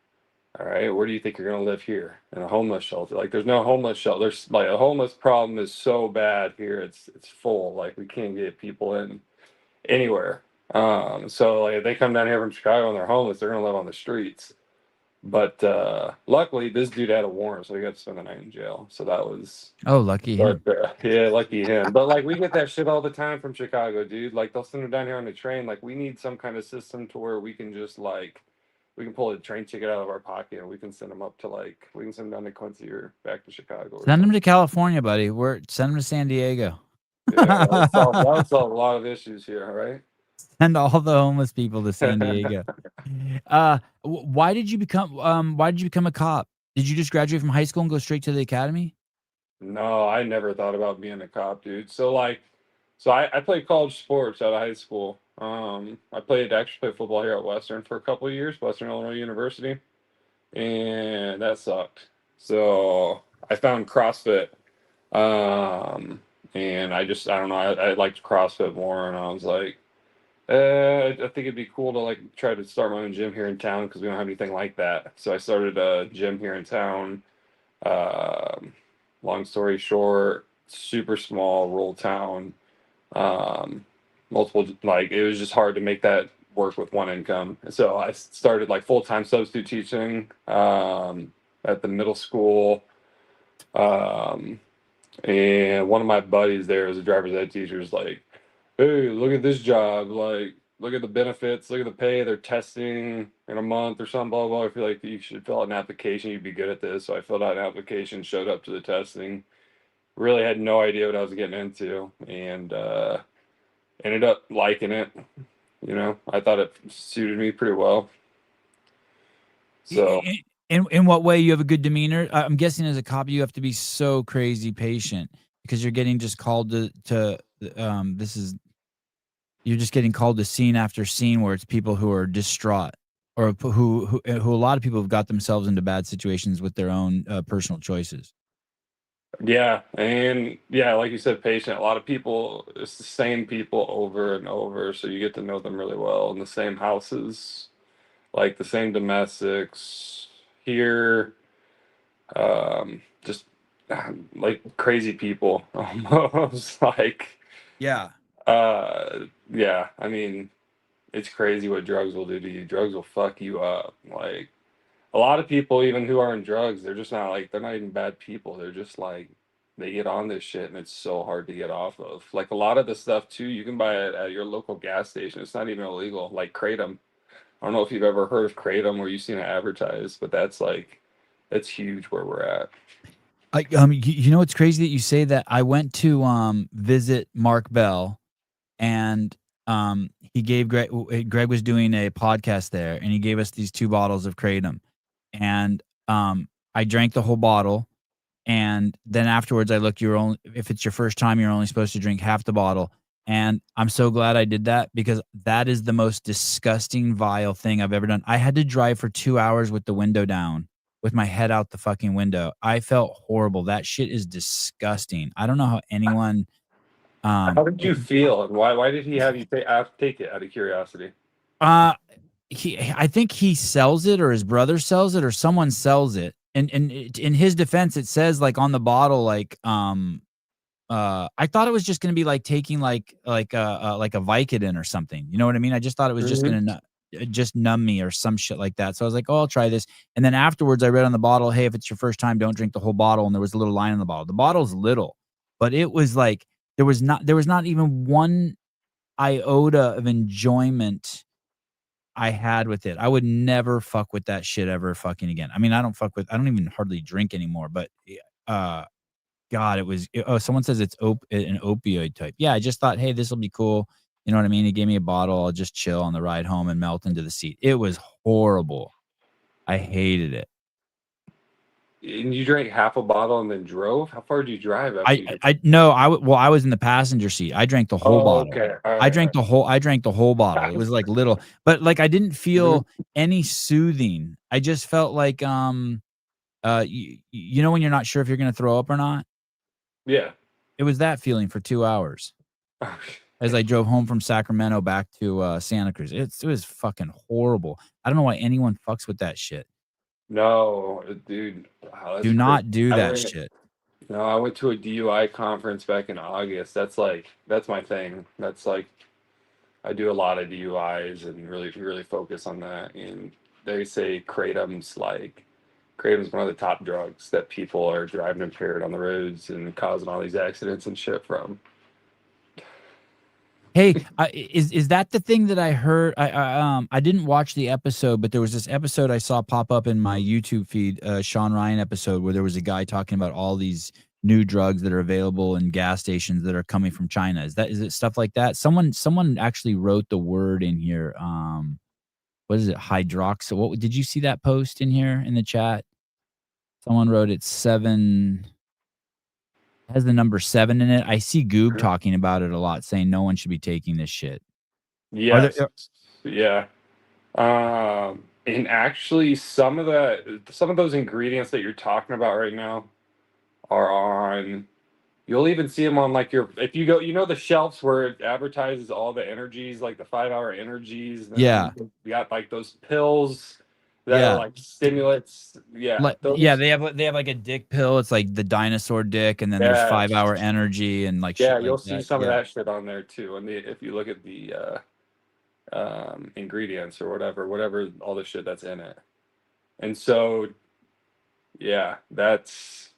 All right. Where do you think you're gonna live here? In a homeless shelter? Like, there's no homeless shelter. There's like a homeless problem is so bad here. It's full. Like, we can't get people in anywhere. So like if they come down here from Chicago and they're homeless, they're gonna live on the streets. But luckily, this dude had a warrant, so he got to spend the night in jail. So that was,
lucky him.
yeah, lucky him. But like, we get that shit all the time from Chicago, dude. Like, they'll send him down here on the train. Like, we need some kind of system to where we can just like, we can pull a train ticket out of our pocket and we can send him up to like, we can send him down to Quincy or back to Chicago.
Send him to California, buddy. Send him to San Diego.
Yeah, that would solve a lot of issues here, all right?
Send all the homeless people to San Diego. Why did you become a cop? Did you just graduate from high school and go straight to the academy?
No, I never thought about being a cop, dude. So I played college sports out of high school. I actually played football here at Western for a couple of years, Western Illinois University, and that sucked. So I found CrossFit, and I don't know, I liked CrossFit more, and I was like, I think it'd be cool to like try to start my own gym here in town because we don't have anything like that. So I started a gym here in town. Long story short, super small rural town. Multiple, like, it was just hard to make that work with one income. So I started like full-time substitute teaching at the middle school. And one of my buddies there is a driver's ed teacher, is like, hey, look at this job. Like, look at the benefits, look at the pay. They're testing in a month or something, blah, blah. I feel like you should fill out an application. You'd be good at this. So I filled out an application, showed up to the testing. Really had no idea what I was getting into, and ended up liking it. You know, I thought it suited me pretty well. So
in what way? You have a good demeanor? I'm guessing as a cop you have to be so crazy patient because you're getting just called to you're just getting called to scene after scene where it's people who are distraught, or who a lot of people have got themselves into bad situations with their own personal choices.
Yeah, and yeah, like you said, patient. A lot of people, it's the same people over and over, so you get to know them really well in the same houses, like the same domestics here, just like crazy people, almost like,
Yeah.
yeah. I mean, it's crazy what drugs will do to you. Drugs will fuck you up. Like a lot of people, even who are in drugs, they're just not like they're not even bad people. They're just like they get on this shit and it's so hard to get off of. Like a lot of the stuff too, you can buy it at your local gas station. It's not even illegal. Like Kratom. I don't know if you've ever heard of Kratom or you've seen it advertised, but that's huge where we're at.
You know what's crazy that you say that? I went to visit Mark Bell, and he gave Greg was doing a podcast there, and he gave us these 2 bottles of Kratom, and I drank the whole bottle, and then afterwards I looked. If it's your first time, you're only supposed to drink half the bottle, and I'm so glad I did that, because that is the most disgusting, vile thing I've ever done. I had to drive for 2 hours with the window down, with my head out the fucking window. I felt horrible. That shit is disgusting. I don't know how anyone.
How did you feel, and why did he have you take it out of curiosity?
I think he sells it, or his brother sells it, or someone sells it. And in his defense, it says like on the bottle, like I thought it was just gonna be like taking like a Vicodin or something. You know what I mean? I just thought it was just gonna just numb me or some shit like that. So I was like, oh, I'll try this. And then afterwards, I read on the bottle, hey, if it's your first time, don't drink the whole bottle. And there was a little line on the bottle. The bottle's little, but it was like there was not even one iota of enjoyment I had with it. I would never fuck with that shit ever fucking again. I mean, I don't even hardly drink anymore, but God, someone says it's an opioid type. Yeah, I just thought, hey, this will be cool. You know what I mean? He gave me a bottle. I'll just chill on the ride home and melt into the seat. It was horrible. I hated it.
And you drank half a bottle and then drove? How far did you drive after
I was in the passenger seat. I drank the whole bottle.
Okay.
I drank the whole bottle. It was like little, but like I didn't feel any soothing. I just felt like you know when you're not sure if you're gonna throw up or not?
Yeah.
It was that feeling for 2 hours as I drove home from Sacramento back to Santa Cruz. It was fucking horrible. I don't know why anyone fucks with that shit.
No, dude. Wow,
Do not do that shit.
No, I went to a DUI conference back in August. That's my thing. That's like, I do a lot of DUIs and really focus on that. And they say Kratom's one of the top drugs that people are driving impaired on the roads and causing all these accidents and shit from.
Hey, is that the thing that I heard? I didn't watch the episode, but there was this episode I saw pop up in my YouTube feed, Sean Ryan episode, where there was a guy talking about all these new drugs that are available in gas stations that are coming from China. Is it stuff like that? Someone actually wrote the word in here. What is it? Hydroxyl. What did you see that post in here in the chat? Someone wrote it 7. Has the number 7 in it. I see Goob talking about it a lot, saying no one should be taking this shit.
Yes. Yeah. And actually some of those ingredients that you're talking about right now are on, you'll even see them on like if you go, the shelves where it advertises all the energies, like the 5-hour energies.
Yeah.
We got like those pills that are like stimulants. Yeah.
They have like a dick pill. It's like the dinosaur dick, and then there's 5-hour energy and like shit like
you'll see
that.
some of that shit on there too. And if you look at the ingredients or whatever all the shit that's in it. And so that's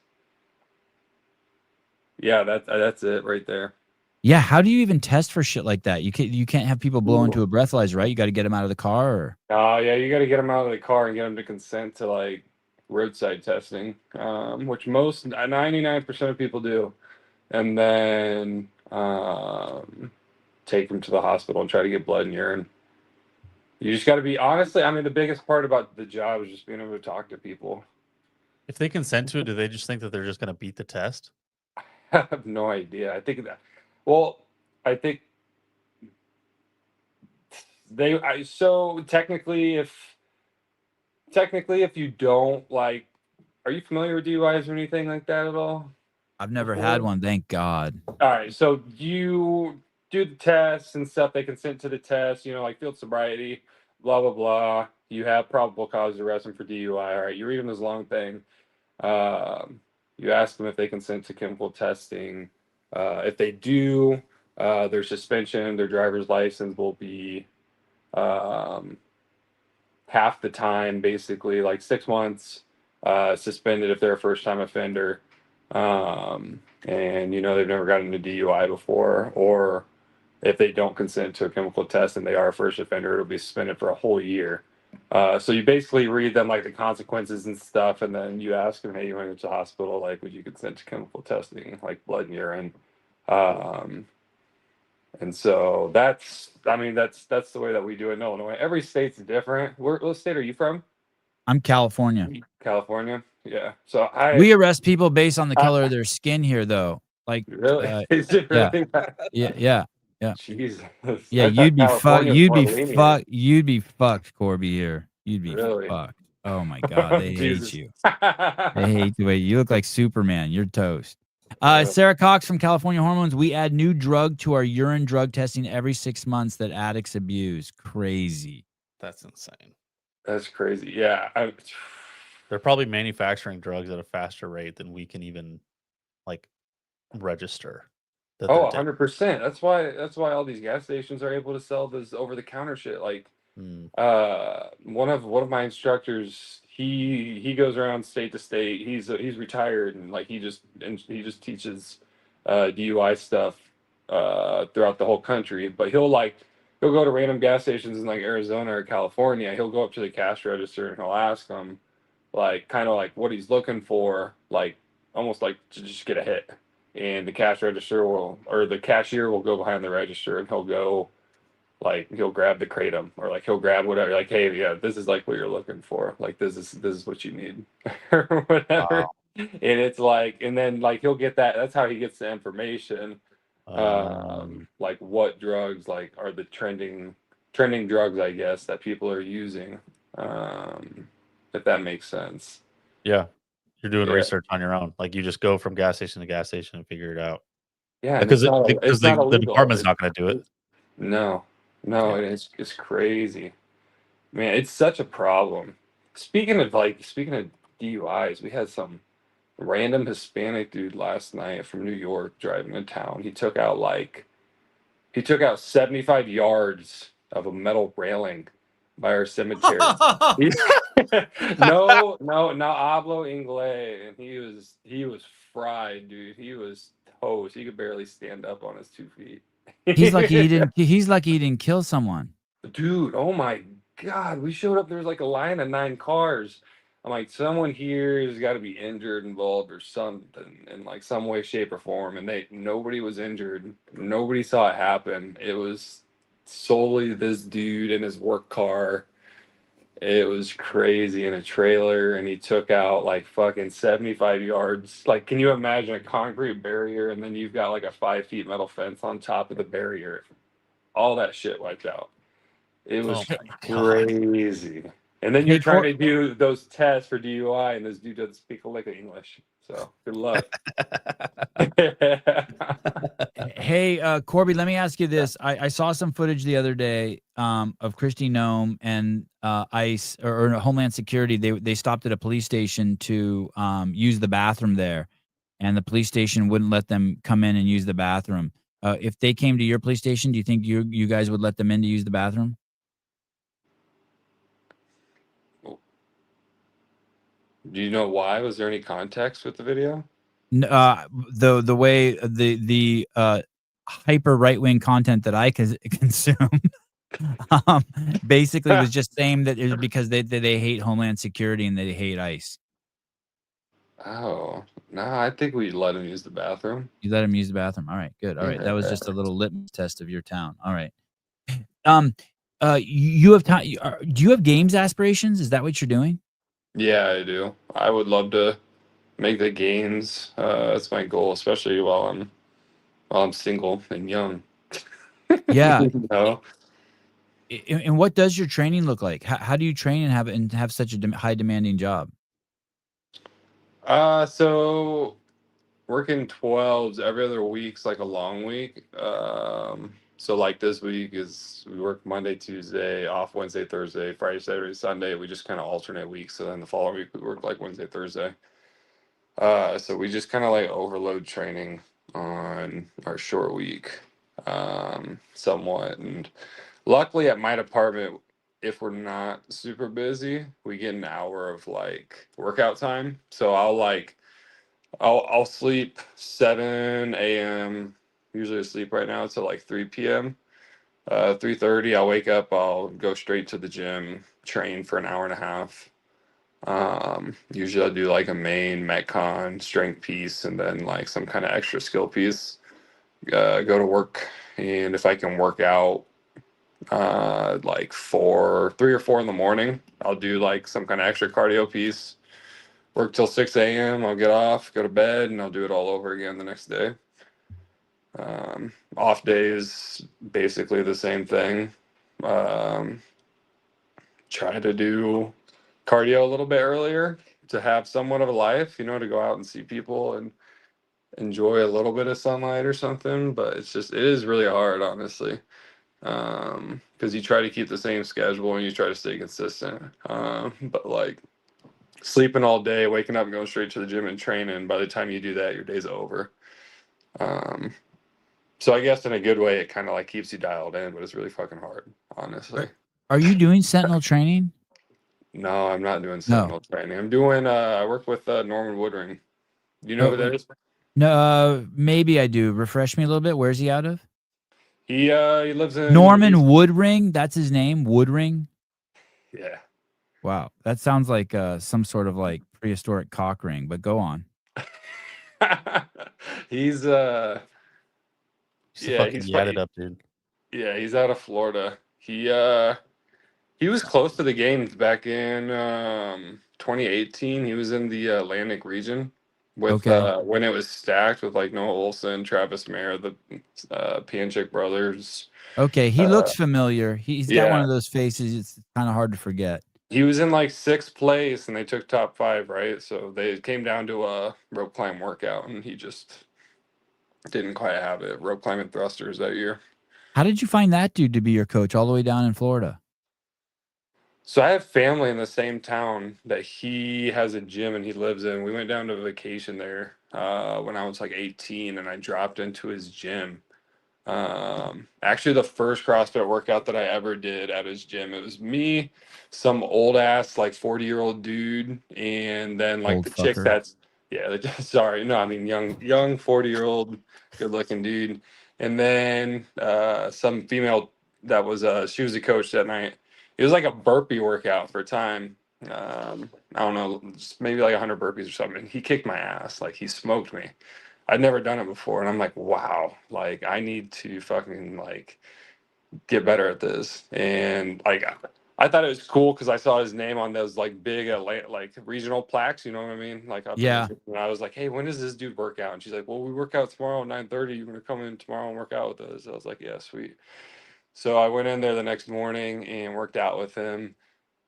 it right there.
Yeah, how do you even test for shit like that? You can't have people blow into a breathalyzer, right? You got to get them out of the car. Or...
Oh yeah, you got to get them out of the car and get them to consent to like roadside testing, which 99% of people do, and then take them to the hospital and try to get blood and urine. You just got to be, honestly, I mean, the biggest part about the job is just being able to talk to people.
If they consent to it, do they just think that they're just going to beat the test?
I have no idea. I think that, well, I think so technically if you don't like, are you familiar with DUIs or anything like that at all?
I've never
Before?
had one, thank God.
All right, so you do the tests and stuff. They consent to the test, like field sobriety, blah blah blah. You have probable cause to arrest them for DUI. All right, you read them this long thing. You ask them if they consent to chemical testing. If they do, their suspension, their driver's license will be half the time, basically, like 6 months suspended if they're a first time offender. And they've never gotten a DUI before, or if they don't consent to a chemical test and they are a first offender, it'll be suspended for a whole year. So you basically read them like the consequences and stuff, and then you ask them, hey, you went to the hospital, like, would you consent to chemical testing, like blood and urine? And so that's the way that we do it in Illinois. Every state's different. What state are you from?
I'm California.
California. Yeah. So
We arrest people based on the color of their skin here, though. Like,
really? Is it really bad?
yeah.
Jesus.
Yeah,
I thought California was more lenient.
you'd be fucked, Corby here. You'd be
Really?
fucked. Oh my God, they hate
Jesus.
you. They hate the way you look like Superman. You're toast.
Yeah.
Sarah Cox from California Hormones. We add new drug to our urine drug testing every 6 months that addicts abuse. Crazy.
That's insane.
That's crazy. Yeah.
They're probably manufacturing drugs at a faster rate than we can even like register. that
Oh,
they're
100%. That's why all these gas stations are able to sell this over the counter shit. Like
Mm.
one of my instructors, he goes around state to state. He's retired, and like he just teaches DUI stuff throughout the whole country. But he'll go to random gas stations in like Arizona or California. He'll go up to the cash register and he'll ask them like kind of like what he's looking for, like almost like to just get a hit. And the cash register the cashier will go behind the register and he'll grab the kratom, or like he'll grab whatever, like, hey, yeah, this is like what you're looking for, like this is what you need or whatever.
Wow.
And it's like, and then like he'll get that's how he gets the information, like what drugs like are the trending drugs, I guess, that people are using, if that makes sense.
Yeah. You're doing
Yeah.
research on your own. Like you just go from gas station to gas station and figure it out.
Yeah, and
Because
it's not
the
illegal.
department's not going to do it.
No,
Yeah.
and it's crazy, man. It's such a problem. Speaking of DUIs, we had some random Hispanic dude last night from New York driving to town. He took out 75 yards of a metal railing by our cemetery. No hablo inglés, and he was fried, dude. He was toast. He could barely stand up on his 2 feet.
He's lucky he didn't kill someone.
Dude, oh my God. We showed up, there was like a line of 9 cars. I'm like, someone here has got to be injured, involved, or something in like some way, shape, or form. And nobody was injured. Nobody saw it happen. It was solely this dude in his work car. It was crazy, in a trailer, and he took out like fucking 75 yards. Like, can you imagine a concrete barrier, and then you've got like a 5 feet metal fence on top of the barrier? All that shit wiped out. It was crazy. And then you're trying to do those tests for DUI, and this dude doesn't speak a lick of English. So good luck.
Hey, Corby, let me ask you this. I saw some footage the other day of Kristi Noem and ICE or Homeland Security. They stopped at a police station to use the bathroom there, and the police station wouldn't let them come in and use the bathroom. If they came to your police station, do you think you guys would let them in to use the bathroom?
Do you know why? Was there any context with the video?
The way the hyper right wing content that I consume basically was just saying that it was because they hate Homeland Security and they hate ICE.
Oh no, I think we let him use the bathroom.
You let him use the bathroom. All right, good. All right, that was just a little litmus test of your town. All right. You have time? Do you have games aspirations? Is that what you're doing?
Yeah, I do. I would love to make the games. That's my goal, especially while I'm single and young.
Yeah.
No.
And what does your training look like? How do you train and have such a high demanding job?
So working 12s every other week's like a long week. So like this week is we work Monday, Tuesday, off Wednesday, Thursday, Friday, Saturday, Sunday. We just kind of alternate weeks. So then the following week we work like Wednesday, Thursday. So we just kind of like overload training on our short week, somewhat. And luckily at my department, if we're not super busy, we get an hour of like workout time. So I'll sleep 7 a.m. Usually asleep right now until like 3 p.m. 3:30, I'll wake up, I'll go straight to the gym, train for an hour and a half. Usually I'll do like a main metcon strength piece and then like some kind of extra skill piece. Go to work, and if I can work out like 3 or 4 in the morning, I'll do like some kind of extra cardio piece. Work till 6 a.m. I'll get off, go to bed, and I'll do it all over again the next day. Off days, basically the same thing. Um, Try to do cardio a little bit earlier to have somewhat of a life, to go out and see people and enjoy a little bit of sunlight or something. But it is really hard, honestly, because you try to keep the same schedule and you try to stay consistent. But like sleeping all day, waking up and going straight to the gym and training, by the time you do that, your day's over. So I guess in a good way, it kind of like keeps you dialed in, but it's really fucking hard, honestly.
Are you doing sentinel training?
No, I'm not doing
No.
sentinel training. I'm doing, I work with Norman Woodring. Do you know who that is?
No, maybe I do. Refresh me a little bit. Where's he out of?
He lives in
Norman Woodring. That's his name. Woodring.
Yeah.
Wow, that sounds like some sort of like prehistoric cock ring. But go on.
Just
He's
fucking yadded up, dude.
Yeah, he's out of Florida. He was close to the games back in 2018. He was in the Atlantic region with when it was stacked with like Noah Olson, Travis Mayer, the Pianchik brothers.
Okay, he looks familiar. He's got one of those faces. It's kind of hard to forget.
He was in like 6th place and they took top 5, right? So they came down to a rope climb workout and he just didn't quite have it. Rope climbing thrusters that year.
How did you find that dude to be your coach all the way down in Florida?
So I have family in the same town that he has a gym and he lives in. We went down to vacation there when I was like 18 and I dropped into his gym. Actually the first CrossFit workout that I ever did at his gym, it was me, some old ass like 40-year-old dude, and then like
Old
the chick
fucker.
that's sorry, no, I mean young 40-year-old good looking dude, and then some female that was she was a coach that night. It was like a burpee workout for time. I don't know, maybe like 100 burpees or something. He kicked my ass, like he smoked me. I'd never done it before, and I'm like, wow, like I need to fucking like get better at this. And like I thought it was cool because I saw his name on those like big like regional plaques, you know what I mean? Like up
Yeah.
and I was like, hey, when does this dude work out? And she's like, well, we work out tomorrow at 9:30. You're gonna come in tomorrow and work out with us. I was like, yeah, sweet. So I went in there the next morning and worked out with him.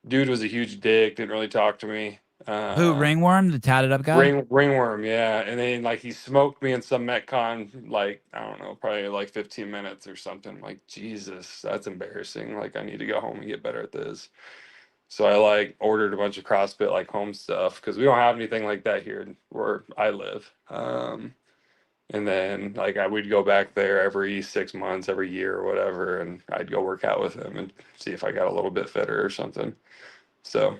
Dude was a huge dick, didn't really talk to me.
Who, Ringworm, the tatted up guy?
Ringworm, yeah. And then like he smoked me in some Metcon, like, I don't know, probably like 15 minutes or something. Like, Jesus, that's embarrassing. Like, I need to go home and get better at this. So I like ordered a bunch of CrossFit like home stuff because we don't have anything like that here where I live. And then like I would go back there every 6 months, every year or whatever, and I'd go work out with him and see if I got a little bit fitter or something. So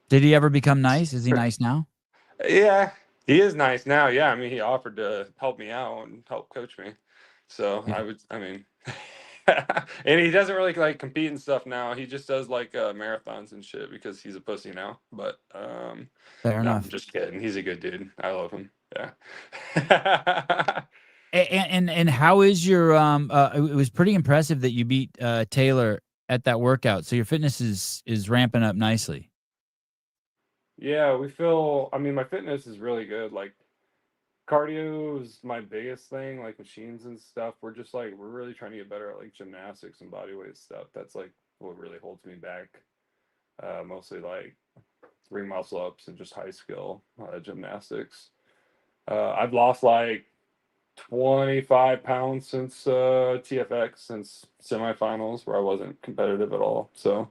Did he ever become nice? Is he nice now?
yeah, he is nice now. Yeah, I mean, he offered to help me out and help coach me. So I mean, and he doesn't really like compete and stuff now. He just does like marathons and shit because he's a pussy now. But
Fair
no,
enough.
I'm just kidding. He's a good dude. I love him. Yeah.
And how is your it was pretty impressive that you beat Taylor at that workout. So your fitness is ramping up nicely.
Yeah, I mean, my fitness is really good. Like, cardio is my biggest thing, like machines and stuff. We're really trying to get better at like gymnastics and body weight stuff. That's like what really holds me back. Mostly like ring muscle ups and just high skill gymnastics. I've lost like 25 pounds since TFX, since semifinals where I wasn't competitive at all. So,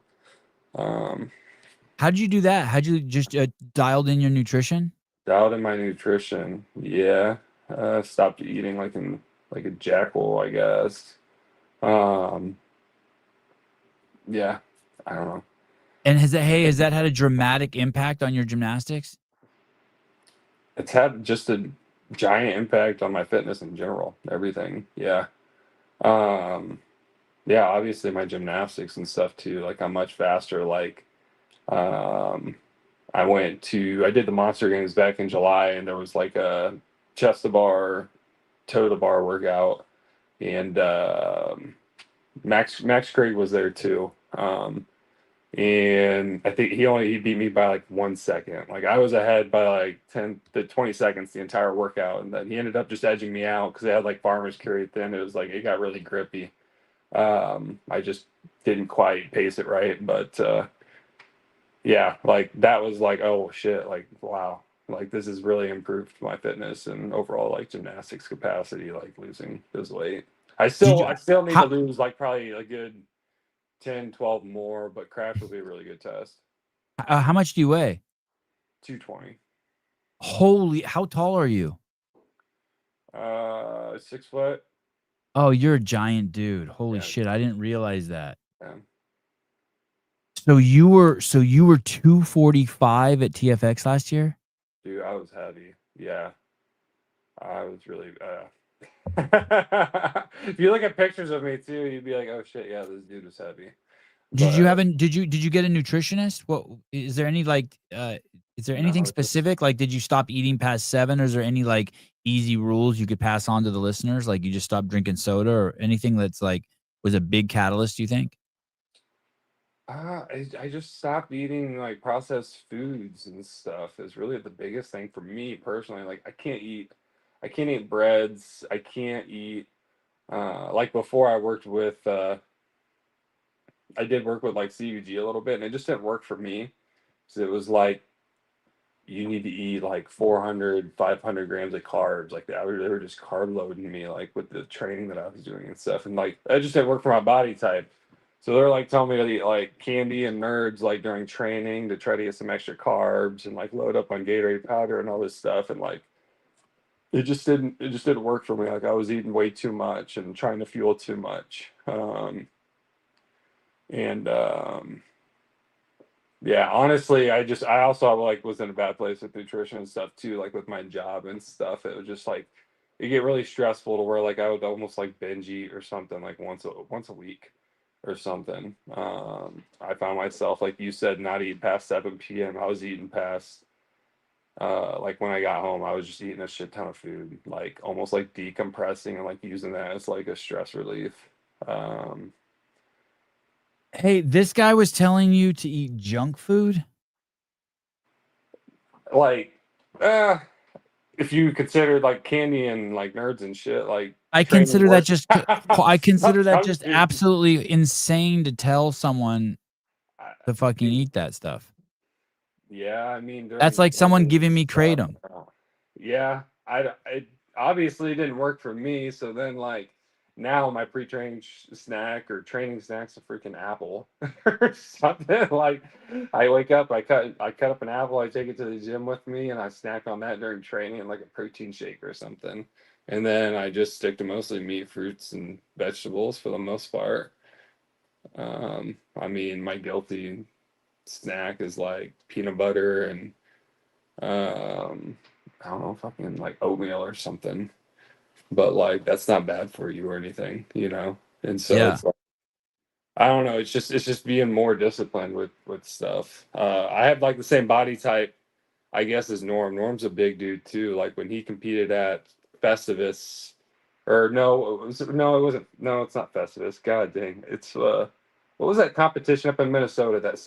How'd you do that? How'd you just dialed in your nutrition?
dialed in my nutrition. Yeah. Stopped eating like a jackal, I guess. Yeah. I don't know.
And has that had a dramatic impact on your gymnastics?
It's had just a giant impact on my fitness in general. Everything. Yeah. Yeah, obviously my gymnastics and stuff too. Like I'm much faster. Like, I did the Monster Games back in July, and there was like a chest to bar, toe to bar workout, and Max Craig was there too. And I think he beat me by like 1 second. Like I was ahead by like 10 to 20 seconds the entire workout, and then he ended up just edging me out because they had like farmers carry at the end. It was like it got really grippy. I just didn't quite pace it right, but yeah, like that was like, oh shit, like wow, like this has really improved my fitness and overall like gymnastics capacity, like losing this weight. I still need to lose like probably a good 10, 12 more, but crash will be a really good test.
How much do you weigh?
220.
Holy, how tall are you?
6 foot.
Oh, you're a giant dude. Holy
Yeah.
shit, I didn't realize that.
Yeah.
So you were 245 at TFX last year?
Dude, I was heavy. Yeah. I was really if you look at pictures of me too, you'd be like, oh shit, yeah, this dude was heavy.
Did you get a nutritionist? What is there any like is there anything
No,
specific? Like did you stop eating past 7, or is there any like easy rules you could pass on to the listeners? Like you just stopped drinking soda or anything that's like was a big catalyst, you think?
I just stopped eating like processed foods and stuff is really the biggest thing for me personally. Like I can't eat breads. I can't eat like before I did work with like CUG a little bit, and it just didn't work for me. So it was like you need to eat like 400, 500 grams of carbs. Like that, they were just carb loading me like with the training that I was doing and stuff. And like that just didn't work for my body type. So they're like telling me to eat like candy and nerds like during training to try to get some extra carbs and like load up on Gatorade powder and all this stuff. And like it just didn't work for me. Like I was eating way too much and trying to fuel too much. And yeah, honestly, I also like was in a bad place with nutrition and stuff too, like with my job and stuff. It was just like it get really stressful to where like I would almost like binge eat or something like once a week or something. I found myself, like you said, not eating past 7 p.m. I was eating past like when I got home, I was just eating a shit ton of food, like almost like decompressing and like using that as like a stress relief.
Hey, this guy was telling you to eat junk food?
Like, if you consider like candy and like nerds and shit, like
I
training
consider that
work-
just I consider that
Junk
just
food.
absolutely insane to tell someone to fucking eat that stuff.
Yeah, I mean,
That's like someone giving me kratom.
Yeah, I obviously didn't work for me. So then, like, now my pre-training snack or training snack's a freaking apple or something. Like, I wake up, I cut up an apple, I take it to the gym with me, and I snack on that during training, like a protein shake or something. And then I just stick to mostly meat, fruits, and vegetables for the most part. I mean, my guilty snack is like peanut butter and I don't know, fucking like oatmeal or something. But like that's not bad for you or anything, you know. And so
Yeah.
it's like, I don't know. It's just being more disciplined with stuff. I have like the same body type, I guess, as Norm. Norm's a big dude too. Like when he competed at Festivus, or no, it wasn't. No, it's not Festivus. God dang, it's what was that competition up in Minnesota? That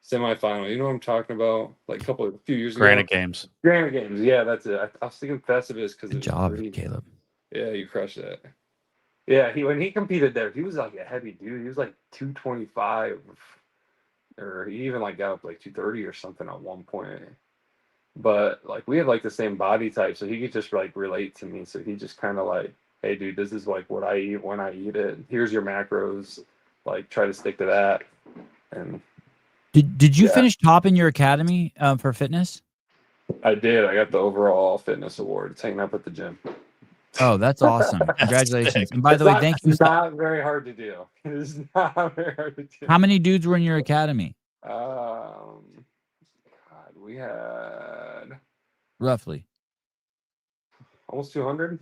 semifinal. You know what I'm talking about? Like a few years ago.
Granite Games.
Granite Games. Yeah, that's it. I was thinking Festivus because
Good
it was
job,
free.
Caleb.
Yeah, you crushed that. Yeah, when he competed there, he was like a heavy dude. He was like 225, or he even like got up like 230 or something at one point. But like we have like the same body type, so he could just like relate to me. So he just kind of like, hey, dude, this is like what I eat when I eat it. Here's your macros. Like try to stick to that. And
Did you
Yeah.
finish top in your academy for fitness?
I did. I got the overall fitness award. It's hanging up at the gym.
Oh, that's awesome! Congratulations! And by the way, thank you.
It's not very hard to do. It's not very hard to do.
How many dudes were in your academy,
God, we had
roughly?
almost 200.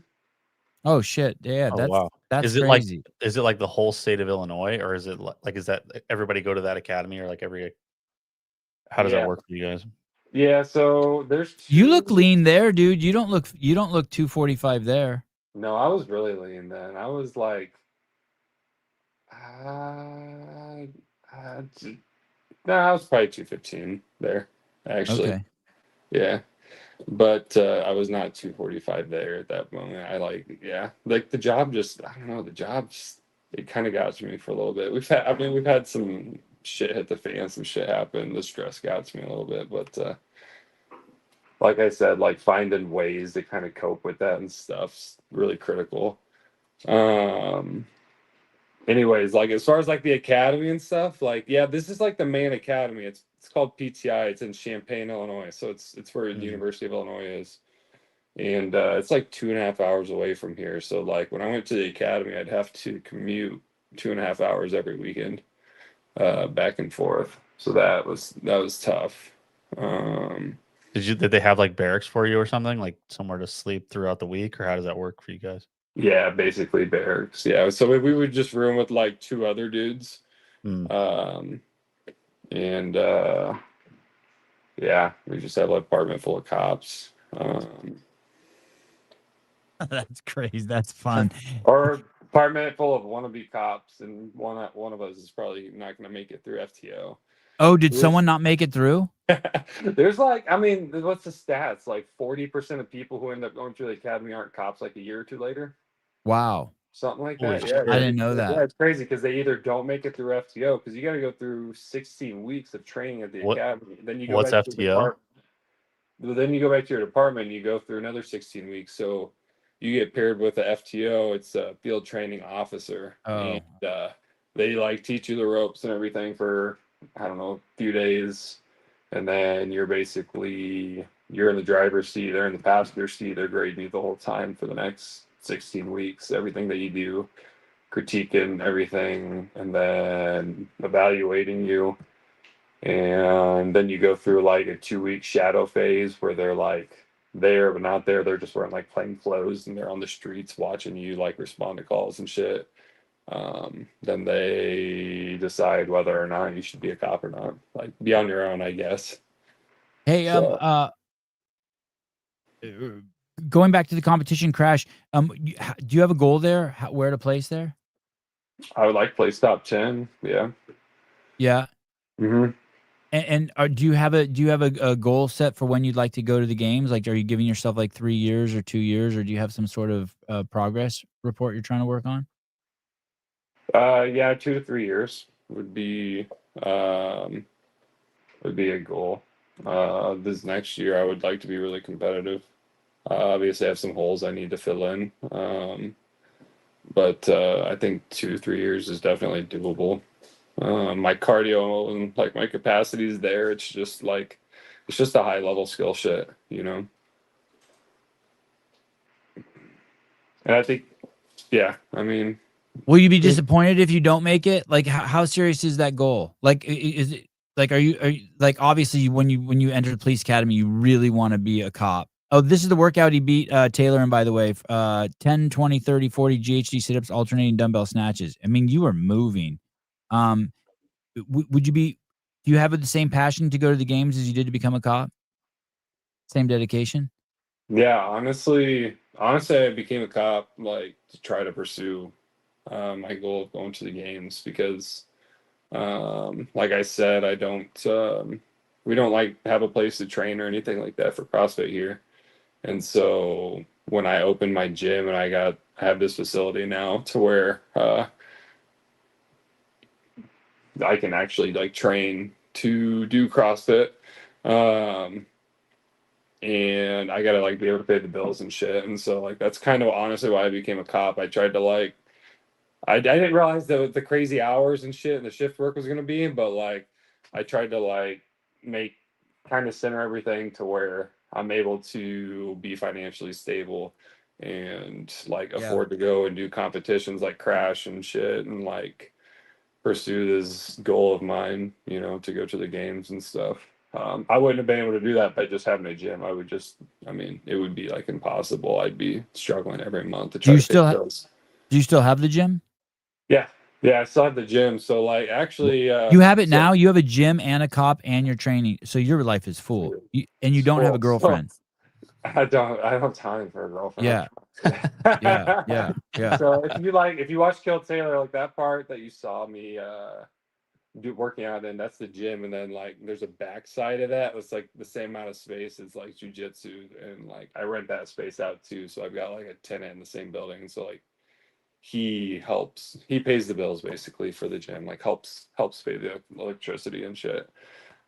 Oh shit! Yeah,
Oh, wow.
that's
Is it
crazy.
is it like the whole state of Illinois, or is it like is that everybody go to that academy, or like every? How does
Yeah.
that work for you guys?
Yeah, so there's
You look
two-
lean there, dude. You don't look 245 there.
No, I was really lean then. I was like, no, I was probably 215 there, actually.
Okay.
Yeah. But I was not 245 there at that moment. Like the job just, I don't know, the job just, it kind of got to me for a little bit. We've had some shit hit the fan, some shit happened. The stress got to me a little bit, but like I said, like finding ways to kind of cope with that and stuff's really critical. Anyways, like as far as like the academy and stuff, like yeah, this is like the main academy. It's called PTI. It's in Champaign, Illinois. So it's where the University of Illinois is. And it's like 2.5 hours away from here. So like when I went to the academy, I'd have to commute 2.5 hours every weekend, back and forth. So that was tough.
Did they have like barracks for you or something, like somewhere to sleep throughout the week, or how does that work for you guys?
Yeah, basically barracks. Yeah, so we would just room with like 2 other dudes.
Mm.
And yeah, we just had an apartment full of cops.
That's crazy. That's fun.
Or apartment full of wannabe cops, and one of us is probably not going to make it through FTO.
Oh, did someone not make it through?
There's like, I mean, what's the stats? Like 40% of people who end up going through the academy aren't cops like a year or two later.
Wow.
Something like
Holy
that.
shit.
Yeah,
I didn't know that.
Yeah, it's crazy because they either don't make it through FTO because you got to go through 16 weeks of training at the academy. Then you go
What's
back to the
FTO?
department. Then you go back to your department and you go through another 16 weeks. So you get paired with the FTO. It's a field training officer.
Oh.
And they like teach you the ropes and everything for, I don't know, a few days. And then you're in the driver's seat, they're in the passenger seat, they're grading you the whole time for the next 16 weeks, everything that you do, critiquing everything, and then evaluating you. And then you go through like a 2-week shadow phase where they're like there but not there. They're just wearing like plain clothes and they're on the streets watching you like respond to calls and shit. Then they decide whether or not you should be a cop or not. Like be on your own, I guess.
Hey, going back to the competition crash, do you have a goal there? Where to place there?
I would like to place top 10. Yeah.
Yeah.
Mm-hmm.
And do you have a goal set for when you'd like to go to the games? Like, are you giving yourself like 3 years or 2 years, or do you have some sort of progress report you're trying to work on?
Yeah, 2 to 3 years would be a goal. This next year, I would like to be really competitive. Obviously, I have some holes I need to fill in, but I think 2 to 3 years is definitely doable. My cardio and like my capacity is there. It's just a high level skill shit, you know. And I think, yeah, I mean,
will you be disappointed if you don't make it? Like, how serious is that goal? Like, is it like, are you like, obviously when you enter the police academy, you really want to be a cop. Oh, this is the workout he beat Taylor in, by the way. 10, 20, 30, 40 GHD sit-ups, alternating dumbbell snatches. I mean, you are moving. Would you be, do you have the same passion to go to the games as you did to become a cop? Same dedication?
yeah, honestly, I became a cop like to try to pursue my goal of going to the games because Like I said, I don't. We don't like have a place to train or anything like that for CrossFit here. And so when I opened my gym and I have this facility now to where I can actually like train to do CrossFit. And I gotta like be able to pay the bills and shit. And so like that's kind of honestly why I became a cop. I tried to like I didn't realize the crazy hours and shit and the shift work was gonna be, but like I tried to like make kind of center everything to where I'm able to be financially stable and like afford to go and do competitions like Crash and shit and like pursue this goal of mine, you know, to go to the games and stuff. I wouldn't have been able to do that by just having a gym. I mean, it would be like impossible. I'd be struggling every month to try to pay bills.
Do you still have the gym?
Yeah. Yeah, I still have the gym. So like actually
you have it now? You have a gym and a cop and you're training. So your life is full. And you don't have a girlfriend.
I don't have time for a girlfriend.
Yeah. Yeah.
So if you watch Kill Taylor, like that part that you saw me working out in, that's the gym, and then like there's a backside of that. It's like the same amount of space as like jujitsu, and like I rent that space out too. So I've got like a tenant in the same building, and so like he pays the bills basically for the gym, like helps pay the electricity and shit.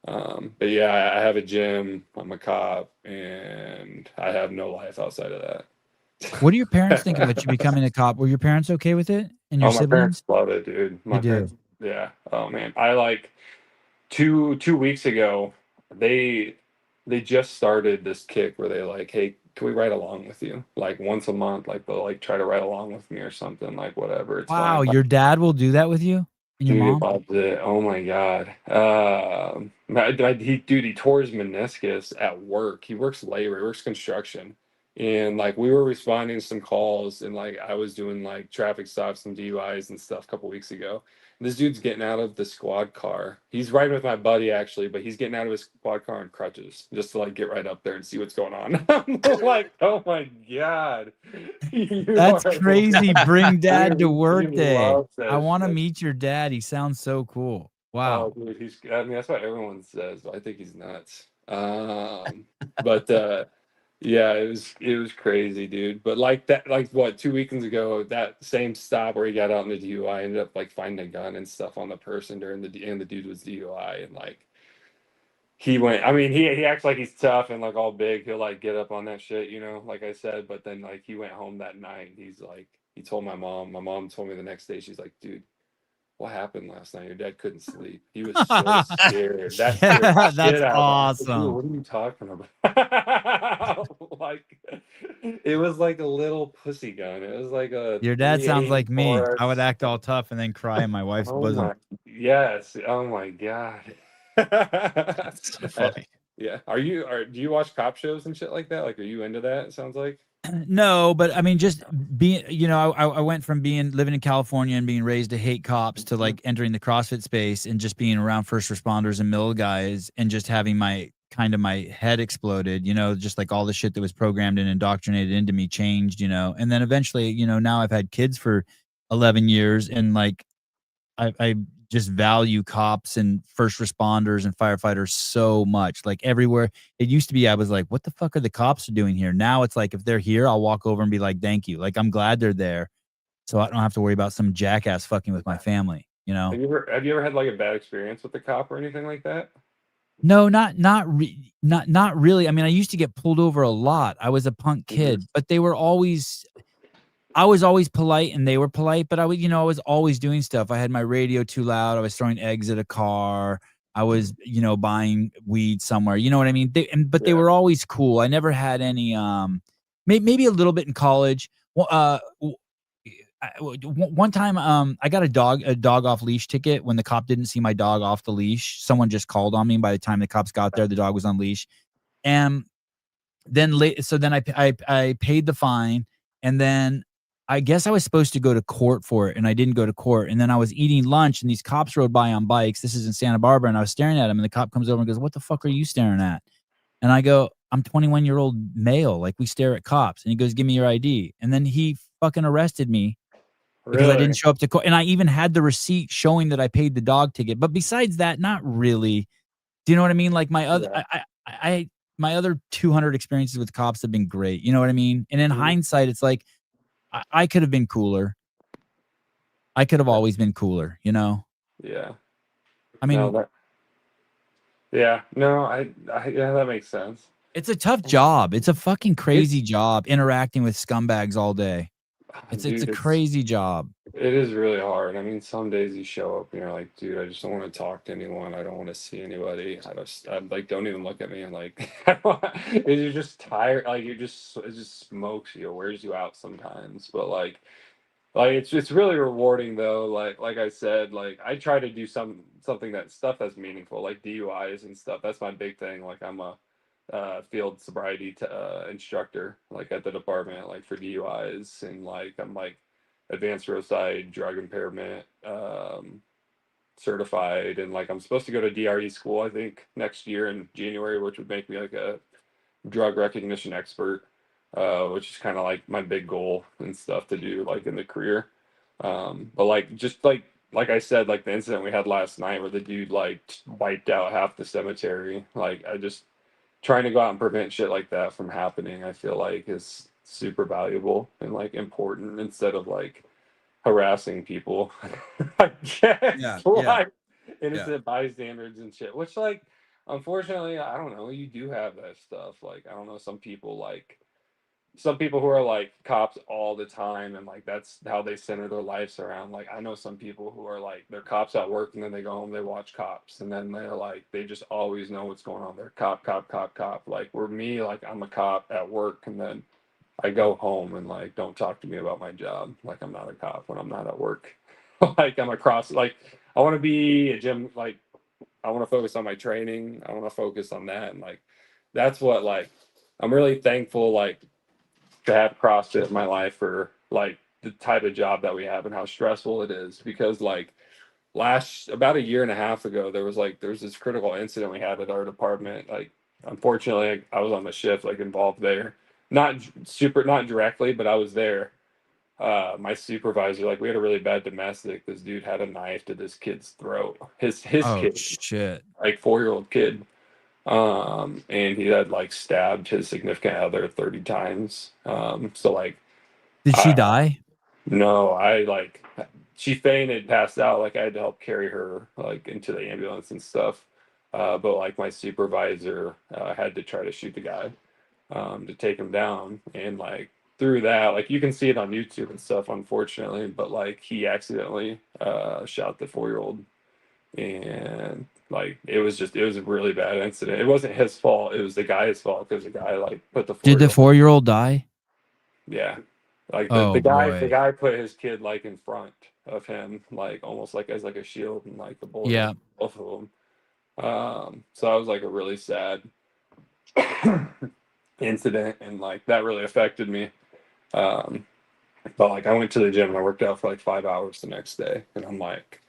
But yeah, I have a gym, I'm a cop, and I have no life outside of that.
What do your parents think about you becoming a cop? Were your parents okay with it? And your siblings?
My parents love it, dude. My parents, yeah. Oh man, I like 2 weeks ago, they just started this kick where they like, hey, can we ride along with you? Like once a month, like they'll like try to ride along with me or something, like whatever. It's
wow,
fine.
Your dad will do that with you? And your mom?
Loved it. Oh my god. He tore his meniscus at work. He works labor, he works construction. And like we were responding to some calls and like I was doing like traffic stops and DUIs and stuff a couple weeks ago. And this dude's getting out of the squad car. He's riding with my buddy actually, but he's getting out of his squad car on crutches just to like get right up there and see what's going on. I'm like, oh my god.
That's crazy. Bring dad to work day. I want to
shit.
meet your dad. He sounds so cool. Wow.
Oh, dude, I mean, that's what everyone says, but I think he's nuts. But yeah, it was crazy, dude. But like that, like what, 2 weekends ago, that same stop where he got out in the DUI, I ended up like finding a gun and stuff on the person during the dude was DUI, and like he went. I mean, he acts like he's tough and like all big. He'll like get up on that shit, you know, like I said. But then like he went home that night. And he's like, he told my mom. My mom told me the next day. She's like, dude, what happened last night? Your dad couldn't sleep. He was so scared. That scared the shit
That's
out
awesome.
of me. Dude, what are you talking about? Like, it was like a little pussy gun. It was like a.
Your dad sounds like me. I would act all
all
tough and then cry in my wife's bosom.
Yes. Oh my god.
That's so funny.
Yeah. Do you watch cop shows and shit like that? Like, are you into that? It sounds like.
No, but I mean, just being, you know, I went from living in California and being raised to hate cops to like entering the CrossFit space and just being around first responders and mill guys and just having my head exploded, you know, just like all the shit that was programmed and indoctrinated into me changed, you know, and then eventually, you know, now I've had kids for 11 years and like, I just value cops and first responders and firefighters so much. Like everywhere it used to be, I was like, what the fuck are the cops doing here? Now it's like, if they're here, I'll walk over and be like, thank you. Like, I'm glad they're there. So I don't have to worry about some jackass fucking with my family, you know?
Have you ever had like a bad experience with the cop or anything like that?
No, not really. I mean, I used to get pulled over a lot. I was a punk kid, but I was always polite and they were polite, but I was always doing stuff. I had my radio too loud. I was throwing eggs at a car. I was, buying weed somewhere. You know what I mean? They were always cool. I never had any, maybe a little bit in college. One time, I got a dog off leash ticket when the cop didn't see my dog off the leash. Someone just called on me. By the time the cops got there, the dog was on leash. And then I paid the fine, and then I guess I was supposed to go to court for it, and I didn't go to court. And then I was eating lunch, and these cops rode by on bikes. This is in Santa Barbara, and I was staring at him, and the cop comes over and goes, "What the fuck are you staring at?" And I go, "I'm 21-year-old male. Like, we stare at cops." And he goes, "Give me your ID." And then he fucking arrested me because I didn't
Really?
show up to court. And I even had the receipt showing that I paid the dog ticket. But besides that, not really. Do you know what I mean? Like my other,
Yeah.
my other 200 experiences with cops have been great. You know what I mean? And in
Mhm.
hindsight, it's like I could have been cooler. I could have
Yeah.
always been cooler. You know?
Yeah.
I
No,
mean,
that. Yeah. No, yeah, that makes sense.
it's a tough job. It's a fucking crazy
It's,
job interacting with scumbags all day. It's a
dude,
crazy job.
it is really hard. I mean, some days you show up and you're like, dude, I just don't want to talk to anyone. I don't want to see anybody. I like, don't even look at me. And like, you're just tired. Like, it just smokes you, wears you out sometimes. But like it's really rewarding though. Like I said, like I try to do something that's meaningful, like DUIs and stuff. That's my big thing. Like I'm a field sobriety instructor, like at the department, like for DUIs, and like I'm like advanced roadside drug impairment certified, and like I'm supposed to go to DRE school, I think next year in January, which would make me like a drug recognition expert, which is kind of like my big goal and stuff to do like in the career. But like just like I said, like the incident we had last night where the dude like wiped out half the cemetery. Like I just trying to go out and prevent shit like that from happening, I feel like is super valuable and like important instead of like harassing people. I guess
Yeah,
like
yeah.
innocent bystanders and shit. Which like unfortunately, I don't know, you do have that stuff. Like I don't know, some people who are like cops all the time and like that's how they center their lives around. Like I know some people who are like they're cops at work and then they go home, they watch cops, and then they're like they just always know what's going on. They're cop. Like we're me, like I'm a cop at work and then I go home and like don't talk to me about my job. Like I'm not a cop when I'm not at work. Like I'm across like I want to be a gym, like I want to focus on my training. I want to focus on that. And like that's what like I'm really thankful like to have CrossFit in my life for like the type of job that we have and how stressful it is, because like about a year and a half ago there was this critical incident we had at our department. Like unfortunately I was on the shift like involved there, not directly, but I was there. My supervisor, like we had a really bad domestic. This dude had a knife to this kid's throat, his
Oh
kid,
shit.
like 4-year-old kid. And he had like stabbed his significant other 30 times. So like
Did she
I
die?
no, I like she fainted, passed out. Like I had to help carry her like into the ambulance and stuff. But like my supervisor had to try to shoot the guy to take him down, and like through that, like you can see it on YouTube and stuff, unfortunately. But like he accidentally shot the 4-year-old, and like it was a really bad incident. It wasn't his fault. It was the guy's fault because the guy like put the
Did the
4-year-old.
4-year-old die?
Yeah, like
Oh
the
boy.
guy put his kid like in front of him, like almost like as like a shield, and like the bullet
Yeah.
hit both of them. So that was like a really sad incident, and like that really affected me. Um, but like I went to the gym and I worked out for like 5 hours the next day, and I'm like,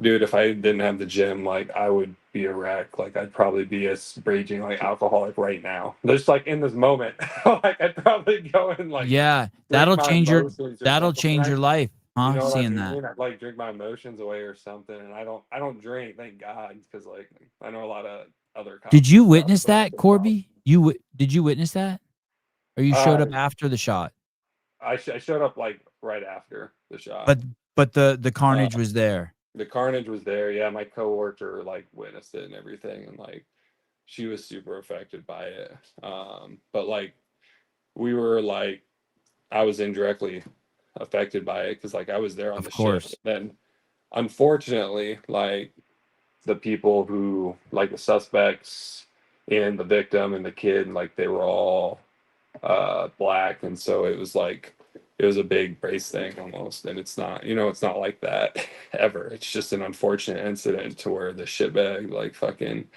dude, if I didn't have the gym, like I would be a wreck. Like I'd probably be a raging like alcoholic right now. Just like in this moment, like I'd probably go and like
Yeah,
drink
that'll
my
change your
emotions or
that'll
something.
change your life,
You
huh?
know what I
Seeing that.
mean? I'd like drink my emotions away or something. And I don't drink, thank God, because like I know a lot of other
Did
cops
you
and stuff.
witness
So
that, Corby? Did you witness that? Or you showed
uh,
up after the shot?
I showed up like right after the shot.
But the
Uh,
carnage was there.
the carnage was there. Yeah, my coworker like witnessed it and everything, and like she was super affected by it. But like we were like I was indirectly affected by it because like I was there on
Of
the shift.
course.
Then unfortunately, like the people who like the suspects and the victim and the kid, like they were all black, and so it was like it was a big race thing almost, and it's not like that ever. It's just an unfortunate incident to where the shitbag like fucking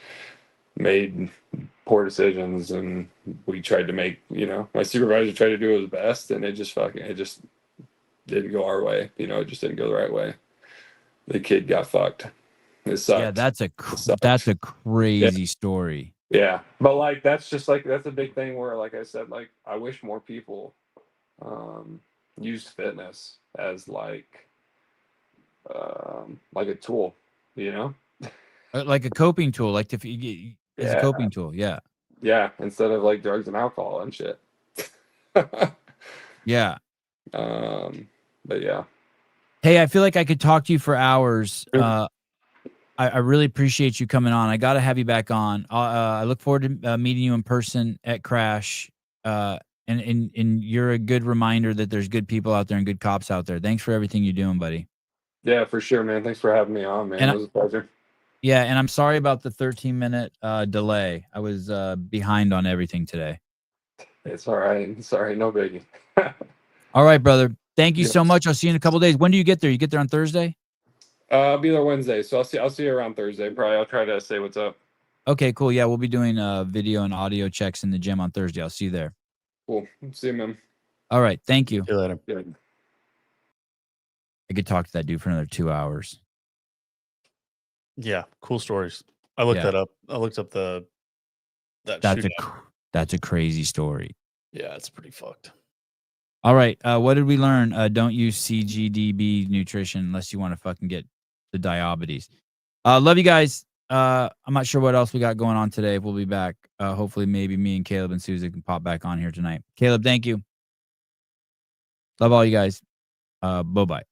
made poor decisions, and we tried to make, my supervisor tried to do his best, and it just didn't go our way. It just didn't go the right way. The kid got fucked. It
Yeah,
sucked.
that's
It
that's
sucked.
a crazy story.
Yeah, but like that's just like that's a big thing where, like I said, like I wish more people used fitness as like a tool, you know?
Like a coping tool, like if you as a
Yeah.
coping tool. Yeah.
Yeah, instead of like drugs and alcohol and shit.
Yeah.
But yeah.
Hey, I feel like I could talk to you for hours.
Sure.
I really appreciate you coming on. I got to have you back on. I look forward to meeting you in person at Crash. And you're a good reminder that there's good people out there and good cops out there. Thanks for everything you're doing, buddy.
Yeah, for sure, man. Thanks for having me on, man.
And
It was a pleasure.
Yeah, and I'm sorry about the 13-minute delay. I was behind on everything today.
It's all right. It's all right. No biggie.
All right, brother. Thank you
Yes.
so much. I'll see you in a couple days. When do you get there? You get there on Thursday?
I'll be there Wednesday, so I'll see you around Thursday. Probably I'll try to say what's up.
Okay, cool. Yeah, we'll be doing video and audio checks in the gym on Thursday. I'll see you there.
Cool. See you, man.
All right. Thank you.
See you later.
Yeah.
I could talk to that dude for another 2 hours.
Yeah, cool stories. I looked
Yeah.
that up. I looked up that
That's
shootout.
that's a crazy story.
Yeah, it's pretty fucked.
All right. What did we learn? Don't use CGDB nutrition unless you want to fucking get the diabetes. Love you guys. I'm not sure what else we got going on today. We'll be back. Hopefully, maybe me and Caleb and Susan can pop back on here tonight. Caleb, thank you. Love all you guys. Bye-bye.